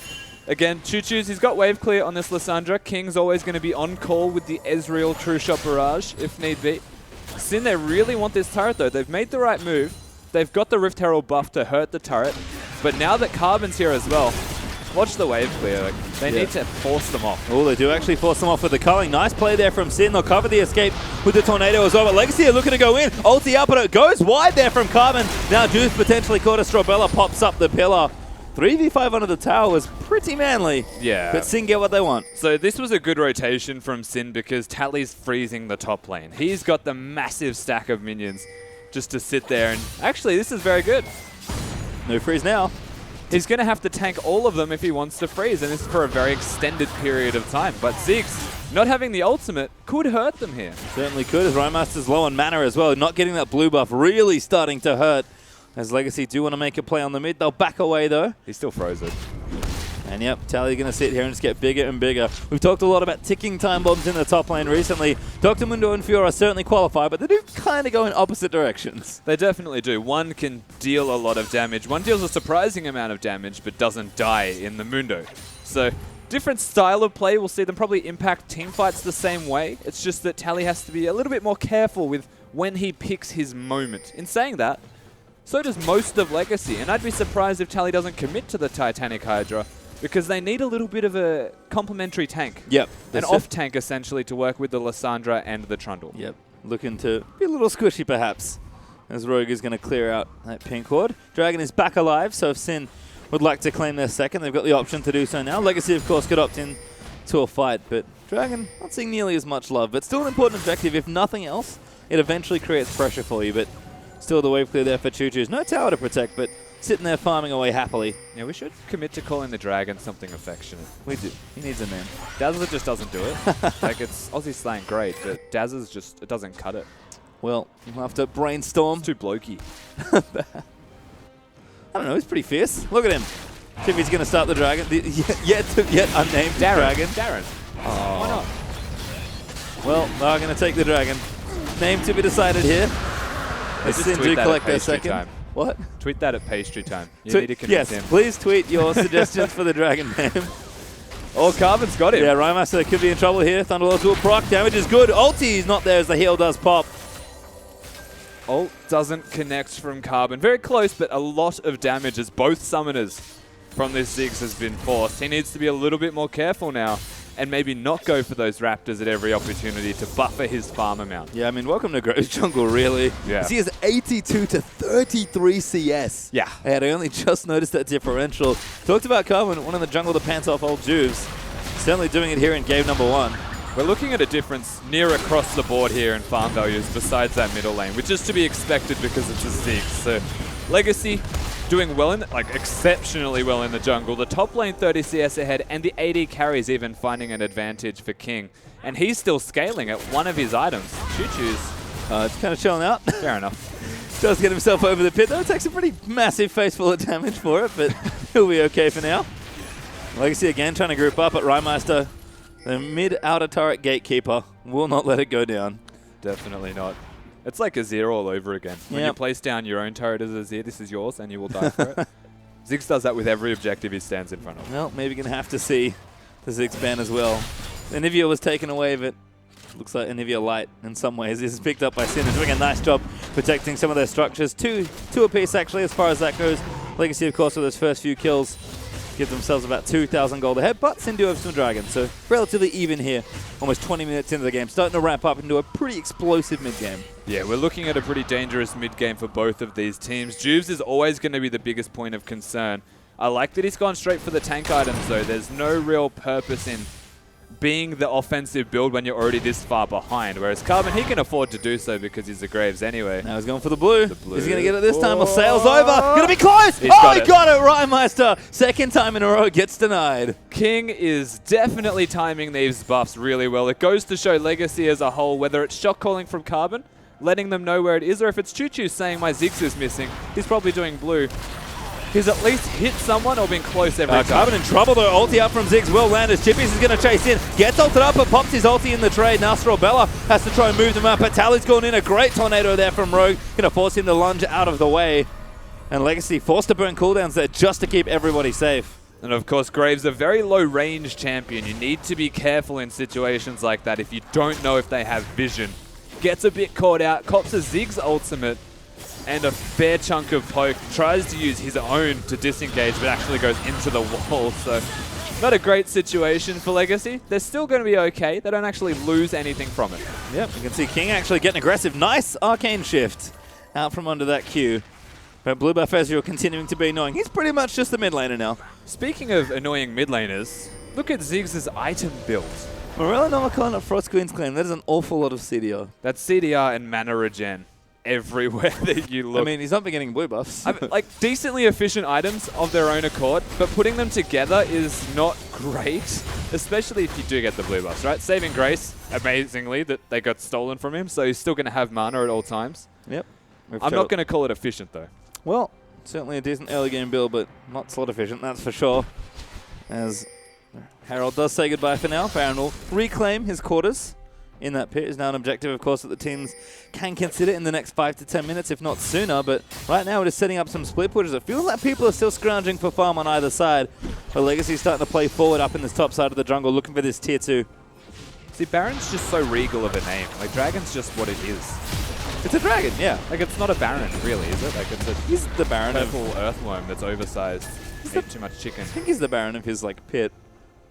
again, Choo Choo's, he's got wave clear on this Lissandra. King's always going to be on call with the Ezreal True Shot Barrage, if need be. Sin, they really want this turret, though. They've made the right move. They've got the Rift Herald buff to hurt the turret, but now that Carbon's here as well, watch the wave clear. Like, they need to force them off. Oh, they do actually force them off with the culling. Nice play there from Sin. They'll cover the escape with the Tornado as well. But Legacy are looking to go in. Ulti up, but it goes wide there from Carbon. Now Juice potentially caught a Strobella, pops up the pillar. 3v5 under the tower was pretty manly. Yeah. But Sin get what they want. So this was a good rotation from Sin because Tally's freezing the top lane. He's got the massive stack of minions just to sit there. And actually, this is very good. No freeze now. He's going to have to tank all of them if he wants to freeze, and this is for a very extended period of time. But Ziggs, not having the ultimate, could hurt them here. Certainly could, as Rymeister's low on mana as well. Not getting that blue buff really starting to hurt. As Legacy do want to make a play on the mid. They'll back away, though. He's still frozen. And yep, Tally going to sit here and just get bigger and bigger. We've talked a lot about ticking time bombs in the top lane recently. Dr. Mundo and Fiora certainly qualify, but they do kind of go in opposite directions. They definitely do. One can deal a lot of damage. One deals a surprising amount of damage, but doesn't die in the Mundo. So, different style of play. We'll see them probably impact teamfights the same way. It's just that Tally has to be a little bit more careful with when he picks his moment. In saying that, so does most of Legacy, and I'd be surprised if Tally doesn't commit to the Titanic Hydra, because they need a little bit of a complementary tank. Yep. An off-tank, essentially, to work with the Lissandra and the Trundle. Yep. Looking to be a little squishy, perhaps, as Rogue is going to clear out that pink ward. Dragon is back alive, so if Sin would like to claim their second, they've got the option to do so now. Legacy, of course, could opt in to a fight, but Dragon not seeing nearly as much love, but still an important objective. If nothing else, it eventually creates pressure for you, but still the wave clear there for Choo Choo's. No tower to protect, but sitting there farming away happily. Yeah, we should commit to calling the Dragon something affectionate. We do. He needs a name. Dazzler just doesn't do it. Like, it's Aussie slang great, but Dazzler's just, it doesn't cut it. Well, we'll have to brainstorm. It's too blokey. I don't know, he's pretty fierce. Look at him. Tiffy's going to start the Dragon. The yet unnamed Dragon. Darren. Oh. Why not? Well, they're going to take the Dragon. Name to be decided here. As Just Sin tweet do that at collect their pastry second. time. What? Tweet that at pastry time. You need to convince Yes, him. please tweet your suggestions for the dragon name. Oh, Carbon's got him. Yeah, Rhymaster could be in trouble here. Thunderlord will proc. Damage is good. Ulti is not there as the heal does pop. Ult doesn't connect from Carbon. Very close, but a lot of damage as both summoners from this Ziggs has been forced. He needs to be a little bit more careful now and maybe not go for those Raptors at every opportunity to buffer his farm amount. Yeah, I mean, welcome to Grove's jungle, really. Yeah. He has 82 to 33 CS. Yeah. And I only just noticed that differential. Talked about Carbon, one in the jungle that pants off old Juves. Certainly doing it here in game number 1. We're looking at a difference near across the board here in farm values besides that middle lane, which is to be expected because it's a Ziggs. So Legacy doing well, exceptionally well in the jungle. The top lane 30 CS ahead, and the AD carries even finding an advantage for King. And he's still scaling at one of his items. Choo-choos. It's kind of chilling out. Fair enough. Does get himself over the pit, though. Takes a pretty massive face full of damage for it, but he'll be okay for now. Legacy again trying to group up at Rhymaster. The mid-outer turret gatekeeper will not let it go down. Definitely not. It's like Azir all over again. When you place down your own turret as Azir, this is yours and you will die for it. Ziggs does that with every objective he stands in front of. Well, maybe going to have to see the Ziggs ban as well. Anivia was taken away, but looks like Anivia Light in some ways is picked up by Sin. They're doing a nice job protecting some of their structures. Two apiece, actually, as far as that goes. Legacy, of course, with those first few kills, give themselves about 2,000 gold ahead, but Sin do have some dragons, so relatively even here. Almost 20 minutes into the game, starting to ramp up into a pretty explosive mid-game. Yeah, we're looking at a pretty dangerous mid-game for both of these teams. Juves is always going to be the biggest point of concern. I like that he's gone straight for the tank items, though. There's no real purpose in being the offensive build when you're already this far behind, whereas Carbon, he can afford to do so because he's the Graves anyway. Now he's going for the blue. The blue. Is he going to get it this time? Or sails over? Going to be close! He's Oh, got he it. got it! Rymeister, second time in a row, gets denied. King is definitely timing these buffs really well. It goes to show Legacy as a whole, whether it's shot calling from Carbon, letting them know where it is, or if it's Choo-Choo saying my Ziggs is missing, he's probably doing blue. He's at least hit someone or been close every time. Carbon in trouble though. Ulti up from Ziggs will land as Chippies is going to chase in. Gets ulted up but pops his ulti in the trade. Now Bella has to try and move them up. But Tally's gone in. A great tornado there from Rogue. Going to force him to lunge out of the way. And Legacy forced to burn cooldowns there just to keep everybody safe. And of course, Graves, a very low-range champion. You need to be careful in situations like that if you don't know if they have vision. Gets a bit caught out, cops a Ziggs ultimate, and a fair chunk of poke. Tries to use his own to disengage, but actually goes into the wall. So not a great situation for Legacy. They're still going to be okay. They don't actually lose anything from it. Yep, you can see King actually getting aggressive. Nice arcane shift out from under that Q. But Blue Buff Ezreal continuing to be annoying. He's pretty much just a mid laner now. Speaking of annoying mid laners, look at Ziggs' item build. Morella Nomicon at Frost Queen's Claim. That is an awful lot of CDR. That's CDR and mana regen everywhere that you look. I mean, he's not been getting blue buffs. Like, decently efficient items of their own accord, but putting them together is not great, especially if you do get the blue buffs, right? Saving Grace, amazingly, that they got stolen from him, so he's still going to have mana at all times. Yep. I'm not going to call it efficient, though. Well, certainly a decent early game build, but not slot efficient, that's for sure. As Harold does say goodbye for now, Baron will reclaim his quarters in that pit. Is now an objective, of course, that the teams can consider in the next 5 to 10 minutes, if not sooner. But right now, it is setting up some split pushes. It feels like people are still scrounging for farm on either side. But Legacy's starting to play forward up in this top side of the jungle, looking for this tier 2. See, Baron's just so regal of a name. Like, Dragon's just what it is. It's a dragon, yeah. Like, it's not a Baron, really, is it? Like, it's a He's the Baron of... purple earthworm that's oversized. Ate too much chicken. I think he's the Baron of his, like, pit.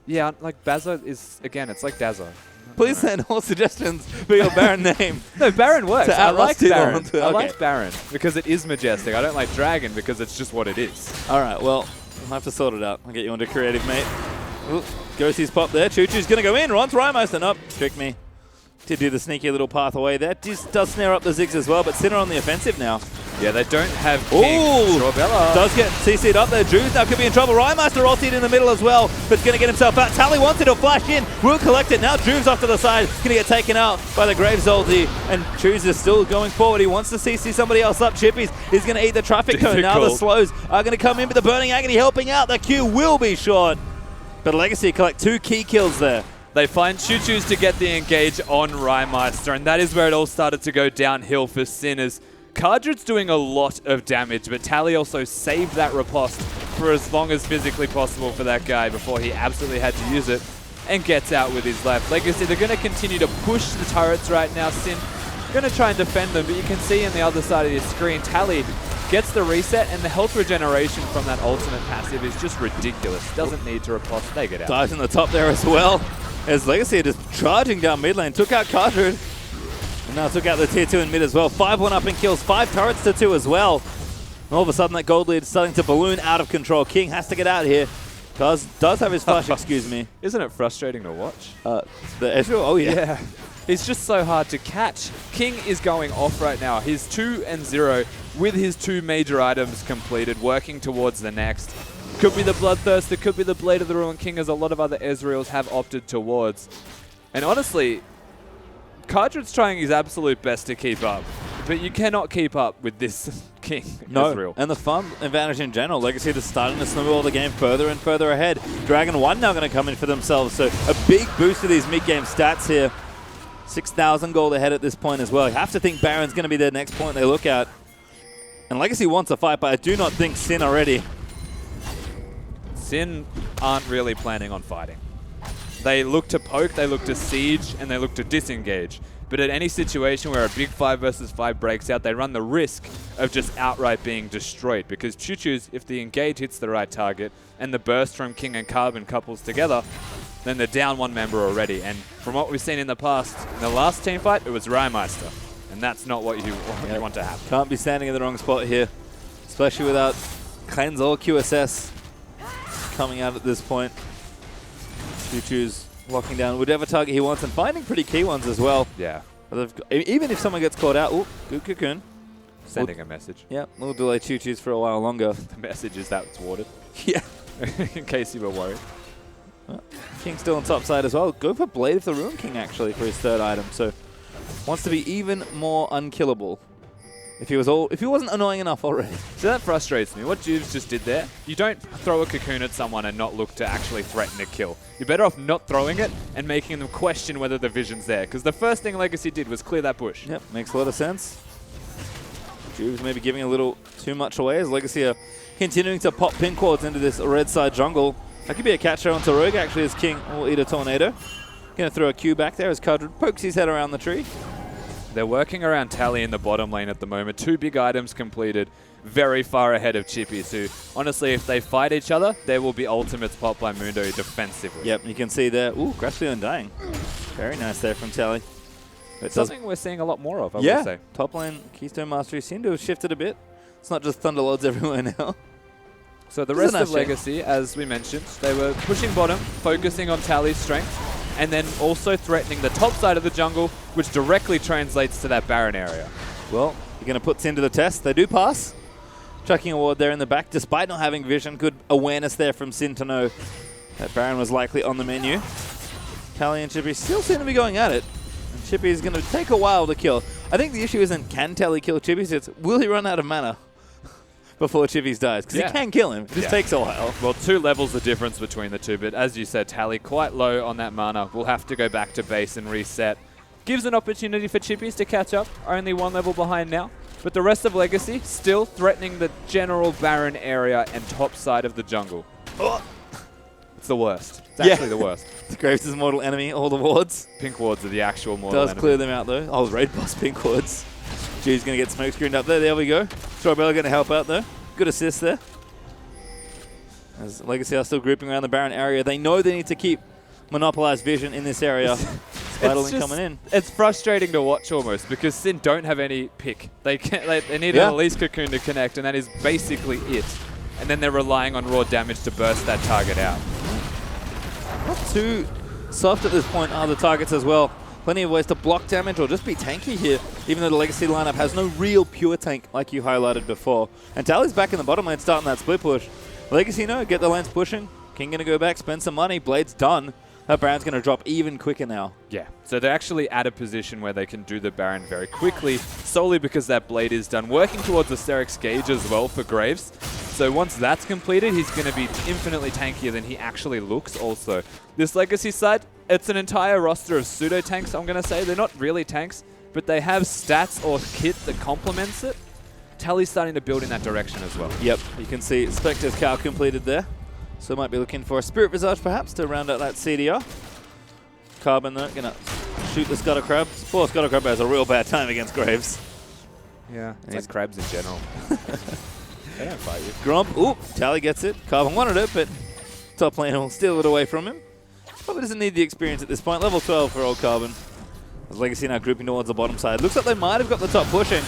Yeah, like, Bazza is, again, it's like Dazza. Please send all suggestions for your Baron name. No, Baron works. To I like Rusty Baron. Lawrence. I Okay. like Baron because it is majestic. I don't like Dragon because it's just what it is. All right, well, we'll have to sort it out. I'll get you onto creative, mate. Ooh, Ghostie's pop there. Choo-Choo's going to go in. Ron's Rymeister. Nope, tricked me. Did do the sneaky little path away there. Does snare up the Ziggs as well, but Sinner on the offensive now. Yeah, they don't have King. Ooh! Strawbella. Does get CC'd up there. Drews now could be in trouble. Rymeister ultied in the middle as well, but it's going to get himself out. Tally wanted to flash in. Will collect it. Now Drews off to the side. Going to get taken out by the Graves ulti, and Drews is still going forward. He wants to CC somebody else up. Chippies is going to eat the traffic cone. Now the Difficult. slows are going to come in, but the Burning Agony helping out. The Q will be short. But Legacy collect 2 key kills there. They find Choo-Choo's to get the engage on Rymeister, and that is where it all started to go downhill for Sin, as Cardred's doing a lot of damage, but Tally also saved that riposte for as long as physically possible for that guy before he absolutely had to use it, and gets out with his life. Legacy, they're going to continue to push the turrets right now. Sin going to try and defend them, but you can see on the other side of your screen, Tally gets the reset, and the health regeneration from that ultimate passive is just ridiculous. Doesn't need to riposte. They get out. Dives in the top there as well. As Legacy just charging down mid lane, took out Cardred. And now took out the tier 2 in mid as well. 5-1 up in kills, 5 turrets to 2 as well. And all of a sudden that gold lead is starting to balloon out of control. King has to get out here. Does have his flash, excuse me. Isn't it frustrating to watch? The Ezreal, oh yeah. It's just so hard to catch. King is going off right now. He's 2-0 with his 2 major items completed, working towards the next. Could be the Bloodthirst, it could be the Blade of the Ruined King, as a lot of other Ezreals have opted towards. And honestly, Cardred's trying his absolute best to keep up, but you cannot keep up with this King Ezreal. And the farm advantage in general. Legacy just starting to snowball the game further and further ahead. Dragon 1 now going to come in for themselves, so a big boost to these mid-game stats here. 6,000 gold ahead at this point as well. You have to think Baron's going to be their next point they look at. And Legacy wants a fight, but I do not think Sin are ready. Sin aren't really planning on fighting. They look to poke, they look to siege, and they look to disengage. But at any situation where a big 5 versus 5 breaks out, they run the risk of just outright being destroyed. Because Choo-Choo's, if the engage hits the right target and the burst from King and Carbon couples together, then they're down 1 member already. And from what we've seen in the past, in the last team fight, it was Rymeister. And that's not what you want to happen. Can't be standing in the wrong spot here, especially without Cleanse or QSS coming out at this point. Choo-Choo's locking down whatever target he wants and finding pretty key ones as well. Yeah. Even if someone gets caught out, ooh, good cocoon. Sending a message. Yeah, we'll delay Choo-Choo's for a while longer. The message is that it's warded. Yeah. In case you were worried. Well, King's still on top side as well. Go for Blade of the Ruined King actually for his 3rd item. So wants to be even more unkillable. If he wasn't annoying enough already. So that frustrates me. What Juves just did there, you don't throw a cocoon at someone and not look to actually threaten a kill. You're better off not throwing it and making them question whether the vision's there. Because the first thing Legacy did was clear that bush. Yep, makes a lot of sense. Juves maybe giving a little too much away as Legacy are continuing to pop pin cords into this red side jungle. That could be a catcher onto Rogue actually as King will eat a tornado. Gonna throw a Q back there as Cardred pokes his head around the tree. They're working around Tally in the bottom lane at the moment. 2 big items completed, very far ahead of Chippies, who, honestly, if they fight each other, there will be ultimates popped by Mundo defensively. Yep, you can see there. Ooh, Grassfield Undying. Very nice there from Tally. It's something we're seeing a lot more of, I would say. Top lane Keystone Mastery seem to have shifted a bit. It's not just Thunderlords everywhere now. So the rest of Legacy, as we mentioned, they were pushing bottom, focusing on Tally's strength, and then also threatening the top side of the jungle, which directly translates to that Baron area. Well, you're going to put Sin to the test. They do pass. Chucking a ward there in the back, despite not having vision. Good awareness there from Sin to know that Baron was likely on the menu. Tally and Chippy still seem to be going at it. And Chippy is going to take a while to kill. I think the issue isn't can Tally kill Chippies, it's will he run out of mana before Chippies dies? Because he can kill him. It just takes a while. Well, 2 levels the difference between the 2, but as you said, Tally quite low on that mana. We'll have to go back to base and reset. Gives an opportunity for Chippies to catch up. Only 1 level behind now. But the rest of Legacy still threatening the general Baron area and top side of the jungle. Oh. It's the worst. It's actually the worst. Graves' mortal enemy, all the wards. Pink wards are the actual mortal Does enemy. clear them out though. Oh, raid boss pink wards. G's going to get smoke screened up there. There we go. Strawberry going to help out though. Good assist there. As Legacy are still grouping around the Baron area, they know they need to keep monopolized vision in this area. Spiderling coming in. It's frustrating to watch almost because Sin don't have any pick. They need an Elise Cocoon to connect, and that is basically it. And then they're relying on raw damage to burst that target out. Not too soft at this point are the targets as well. Plenty of ways to block damage or just be tanky here, even though the Legacy lineup has no real pure tank like you highlighted before. And Tally's back in the bottom lane starting that split push. Legacy, no, get the lanes pushing. King going to go back, spend some money. Blade's done. That Baron's going to drop even quicker now. Yeah, so they're actually at a position where they can do the Baron very quickly, solely because that Blade is done. Working towards the Sterix Gauge as well for Graves. So once that's completed, he's going to be infinitely tankier than he actually looks also. This Legacy side, it's an entire roster of pseudo-tanks, I'm going to say. They're not really tanks, but they have stats or kit that complements it. Tally's starting to build in that direction as well. Yep, you can see Spectre's cow completed there. So might be looking for a Spirit Visage perhaps to round out that CDR. Carbon though, gonna shoot the Scuttle Crab. Poor Scuttle Crab has a real bad time against Graves. Yeah, it's like crabs in general. They don't fight you. Gromp, ooh, Tally gets it. Carbon wanted it, but top laner will steal it away from him. Probably doesn't need the experience at this point. Level 12 for old Carbon. As Legacy now grouping towards the bottom side. Looks like they might have got the top pushing.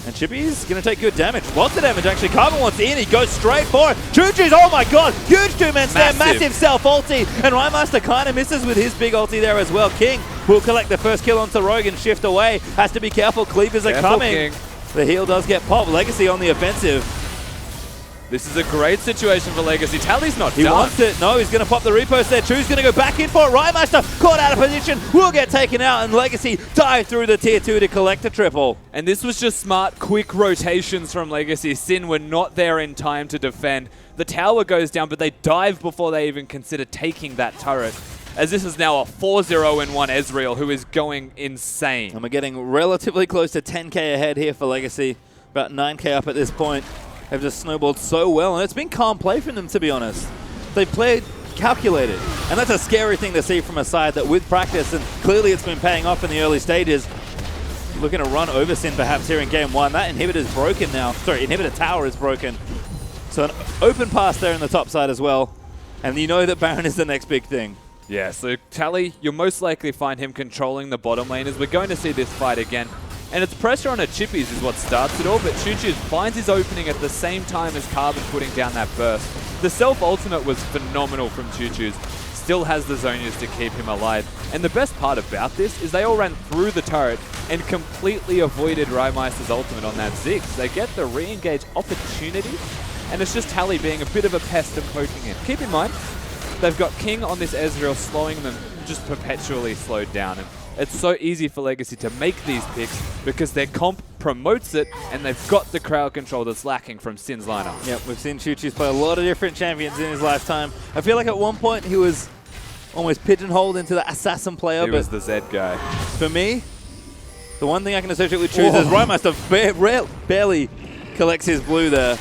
And Chippy's going to take good damage. Lots of damage, actually. Carbon wants in. He goes straight for it. Choo-Choo's, oh my god. Huge two-man stand. Massive self-ulti. And Rhymaster kind of misses with his big ulti there as well. King will collect the first kill onto Rogue and shift away. Has to be careful. Cleavers are coming. King. The heal does get popped. Legacy on the offensive. This is a great situation for Legacy. Tally's not He done. wants it. No, he's going to pop the repost there. Choo's going to go back in for it. Rhymaster caught out of position. Will get taken out. And Legacy dive through the tier 2 to collect a triple. And this was just smart, quick rotations from Legacy. Sin were not there in time to defend. The tower goes down, but they dive before they even consider taking that turret. As this is now a 4-0-1 Ezreal, who is going insane. And we're getting relatively close to 10k ahead here for Legacy. About 9k up at this point. They've just snowballed so well, and it's been calm play from them, to be honest. They've played calculated, and that's a scary thing to see from a side that with practice, and clearly it's been paying off in the early stages. Looking to run over Sin perhaps here in game 1. That inhibitor's broken now. Sorry, inhibitor tower is broken. So an open pass there in the top side as well. And you know that Baron is the next big thing. Yeah, so Tally, you'll most likely find him controlling the bottom lane as we're going to see this fight again. And it's pressure on a Chippies is what starts it all, but Choo-Choo finds his opening at the same time as Carbon putting down that burst. The self-ultimate was phenomenal from Choo-Choo's. Still has the Zonias to keep him alive. And the best part about this is they all ran through the turret and completely avoided Rymeister's ultimate on that Ziggs. They get the re-engage opportunity, and it's just Tally being a bit of a pest and poking it. Keep in mind, they've got King on this Ezreal slowing them just perpetually slowed down. And it's so easy for Legacy to make these picks because their comp promotes it and they've got the crowd control that's lacking from Sin's lineup. Yep, we've seen Choo-Choo's play a lot of different champions in his lifetime. I feel like at one point he was almost pigeonholed into the assassin player. He was the Z guy. For me, the one thing I can associate with Choo's is Rymeister barely collects his blue there.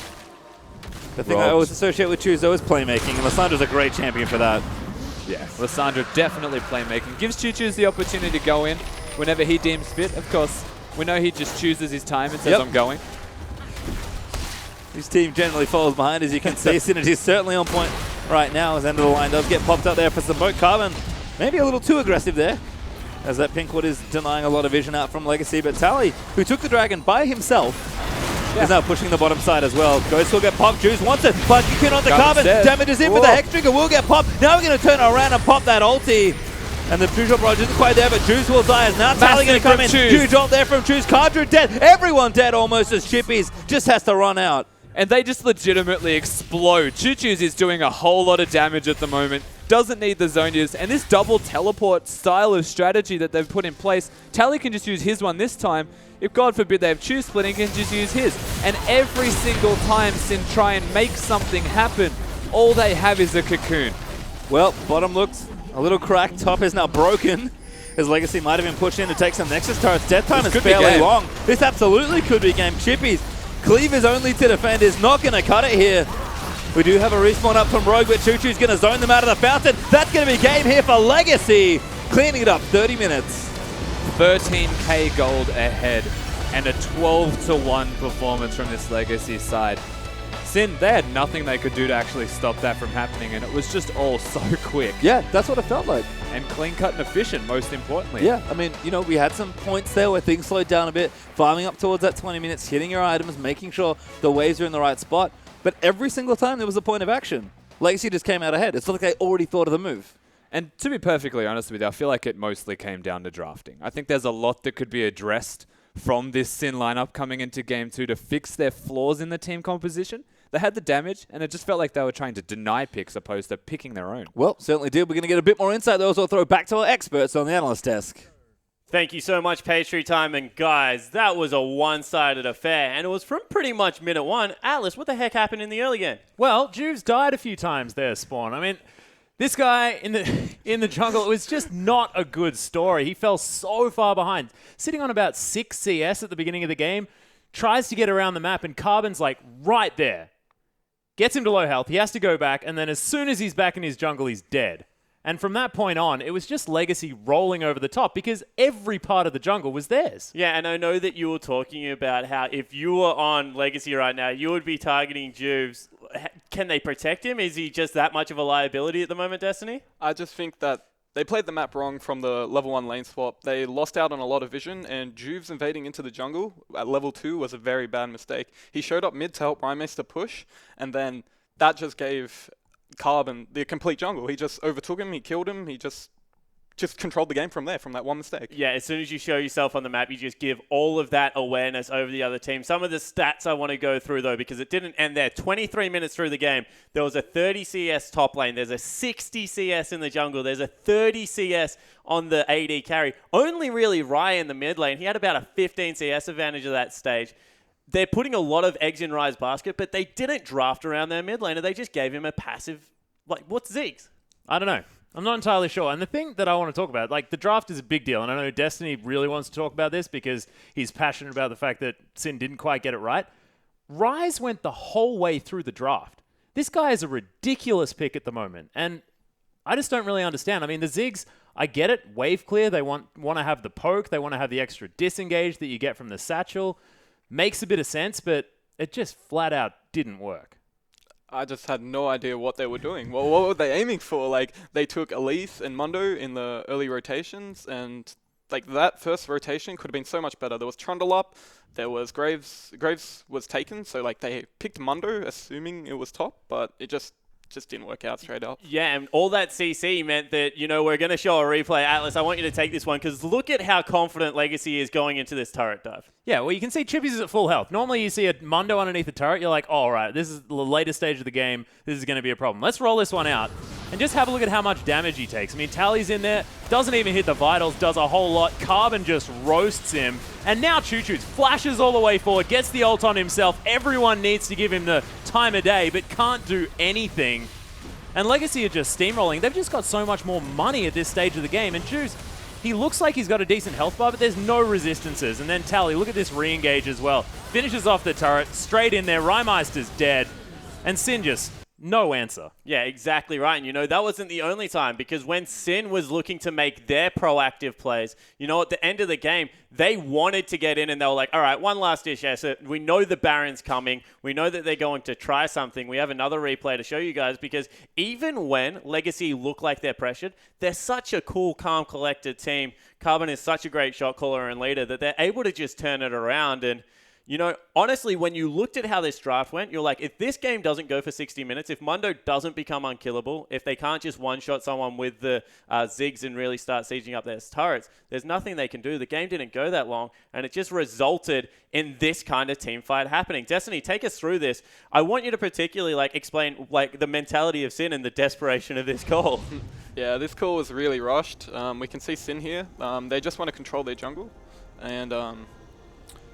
The thing I always associate with Choo's though is playmaking, and Lissandra's a great champion for that. Yeah, Lissandra definitely playmaking. Gives Choo-Choo's the opportunity to go in whenever he deems fit. Of course, we know he just chooses his time and says, I'm going. His team generally falls behind, as you can see. Synergy's certainly on point right now as end of the line does get popped up there for some boat. Carbon maybe a little too aggressive there, as that Pinkwood is denying a lot of vision out from Legacy. But Tally, who took the dragon by himself, is now pushing the bottom side as well. Ghost will get popped. Juice wants it, but you can on the Carbon. Damage is in for the Hex Trigger. Will get popped. Now we're going to turn around and pop that ulti. And the Juice barrage isn't quite there, but Juice will die. As now Tally going to come in. Huge ult there from Juice. Cardra dead. Everyone dead almost as Chippies just has to run out. And they just legitimately explode. Choo-Choo's is doing a whole lot of damage at the moment. Doesn't need the Zonias. And this double teleport style of strategy that they've put in place, Tally can just use his one this time. If God forbid they have Choose splitting, he can just use his. And every single time Sin try and make something happen, all they have is a cocoon. Well, bottom looks a little cracked. Top is now broken. His Legacy might have been pushed in to take some Nexus turrets. Death time is fairly long. This absolutely could be game. Chippies, Cleavers only to defend is not going to cut it here. We do have a respawn up from Rogue, but Choo-Choo's going to zone them out of the fountain. That's going to be game here for Legacy. Cleaning it up, 30 minutes. 13k gold ahead and a 12-1 performance from this Legacy side. Sin, they had nothing they could do to actually stop that from happening, and it was just all so quick. Yeah, that's what it felt like. And clean cut and efficient, most importantly. Yeah, I mean, you know, we had some points there where things slowed down a bit, farming up towards that 20 minutes, hitting your items, making sure the waves are in the right spot. But every single time there was a point of action. Legacy just came out ahead. It's not like they already thought of the move. And to be perfectly honest with you, I feel like it mostly came down to drafting. I think there's a lot that could be addressed from this Sin lineup coming into Game 2 to fix their flaws in the team composition. They had the damage, and it just felt like they were trying to deny picks opposed to picking their own. Well, certainly did. We're going to get a bit more insight, though, so I'll throw back to our experts on the analyst desk. Thank you so much, Pastry Time. And guys, that was a one-sided affair, and it was from pretty much minute one. Atlas, what the heck happened in the early game? Well, Juves died a few times there, Spawn. I mean, this guy in the jungle, it was just not a good story. He fell so far behind. Sitting on about 6 CS at the beginning of the game, tries to get around the map, and Carbon's like right there. Gets him to low health. He has to go back, and then as soon as he's back in his jungle, he's dead. And from that point on, it was just Legacy rolling over the top because every part of the jungle was theirs. Yeah, and I know that you were talking about how if you were on Legacy right now, you would be targeting Juves. Can they protect him? Is he just that much of a liability at the moment, Destiny? I just think that they played the map wrong from the level 1 lane swap. They lost out on a lot of vision, and Juves invading into the jungle at level 2 was a very bad mistake. He showed up mid to help Rhymester push, and then that just gave Carbon the complete jungle. He just overtook him, he killed him, he just controlled the game from there, from that one mistake. Yeah, as soon as you show yourself on the map, you just give all of that awareness over the other team. Some of the stats I want to go through, though, because it didn't end there. 23 minutes through the game, there was a 30 CS top lane. There's a 60 CS in the jungle. There's a 30 CS on the AD carry. Only really Rye in the mid lane. He had about a 15 CS advantage at that stage. They're putting a lot of eggs in Rye's basket, but they didn't draft around their mid laner. They just gave him a passive, like, what's Ziggs? I don't know. I'm not entirely sure. And the thing that I want to talk about, like, the draft is a big deal. And I know Destiny really wants to talk about this because he's passionate about the fact that Sin didn't quite get it right. Rise went the whole way through the draft. This guy is a ridiculous pick at the moment. And I just don't really understand. I mean, the Ziggs, I get it. Wave clear. They want to have the poke. They want to have the extra disengage that you get from the satchel. Makes a bit of sense, but it just flat out didn't work. I just had no idea what they were doing. Well, what were they aiming for? Like, they took Elise and Mundo in the early rotations, and like that first rotation could have been so much better. There was Trundle up, there was Graves was taken, so like they picked Mundo assuming it was top, but it just didn't work out straight up. Yeah, and all that CC meant that, you know, we're going to show a replay. Atlas, I want you to take this one because look at how confident Legacy is going into this turret dive. Yeah, well, you can see Chippy's is at full health. Normally you see a Mundo underneath the turret, you're like, oh, all right, this is the later stage of the game. This is going to be a problem. Let's roll this one out and just have a look at how much damage he takes. I mean, Tally's in there, doesn't even hit the vitals, does a whole lot. Carbon just roasts him. And now Choo Choo's flashes all the way forward, gets the ult on himself. Everyone needs to give him the time of day, but can't do anything. And Legacy are just steamrolling. They've just got so much more money at this stage of the game. And Juice, he looks like he's got a decent health bar, but there's no resistances. And then Tally, look at this re-engage as well. Finishes off the turret, straight in there. Rhymeister's dead. And Sin just no answer. Yeah, exactly right. And, you know, that wasn't the only time because when Sin was looking to make their proactive plays, you know, at the end of the game, they wanted to get in and they were like, all right, one last dish effort. We know the Baron's coming. We know that they're going to try something. We have another replay to show you guys because even when Legacy look like they're pressured, they're such a cool, calm, collected team. Carbon is such a great shot caller and leader that they're able to just turn it around. And you know, honestly, when you looked at how this draft went, you're like, if this game doesn't go for 60 minutes, if Mundo doesn't become unkillable, if they can't just one-shot someone with the Ziggs and really start sieging up their turrets, there's nothing they can do. The game didn't go that long, and it just resulted in this kind of team fight happening. Destiny, take us through this. I want you to particularly explain the mentality of Sin and the desperation of this call. Yeah, this call was really rushed. We can see Sin here. They just want to control their jungle, and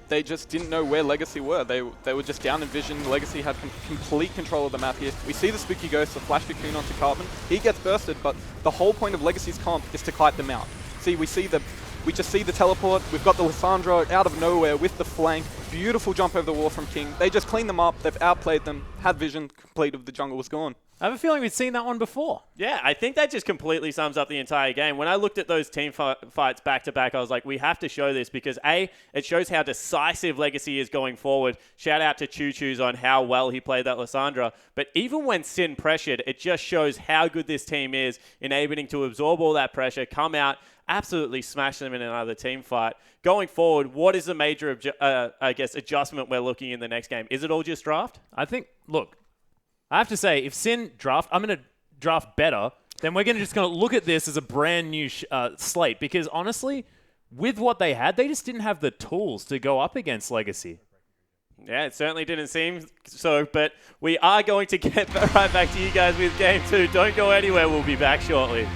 they just didn't know where Legacy were. They were just down in vision. Legacy had complete control of the map here. We see the Spooky Ghost, the Flash Cocoon onto Carbon. He gets bursted, but the whole point of Legacy's comp is to kite them out. See, we just see the teleport. We've got the Lissandra out of nowhere with the flank. Beautiful jump over the wall from King. They just cleaned them up. They've outplayed them. Had vision complete of the jungle was gone. I have a feeling we've seen that one before. Yeah, I think that just completely sums up the entire game. When I looked at those team fights back to back, I was like, we have to show this because A, it shows how decisive Legacy is going forward. Shout out to Choo Choo's on how well he played that Lissandra. But even when Sin pressured, it just shows how good this team is, enabling to absorb all that pressure, come out, absolutely smash them in another team fight. Going forward, what is the major, adjustment we're looking in the next game? Is it all just draft? I think, look, I have to say, if Sin draft, I'm going to draft better, then we're just going to look at this as a brand new slate. Because honestly, with what they had, they just didn't have the tools to go up against Legacy. Yeah, it certainly didn't seem so, but we are going to get right back to you guys with Game 2. Don't go anywhere. We'll be back shortly.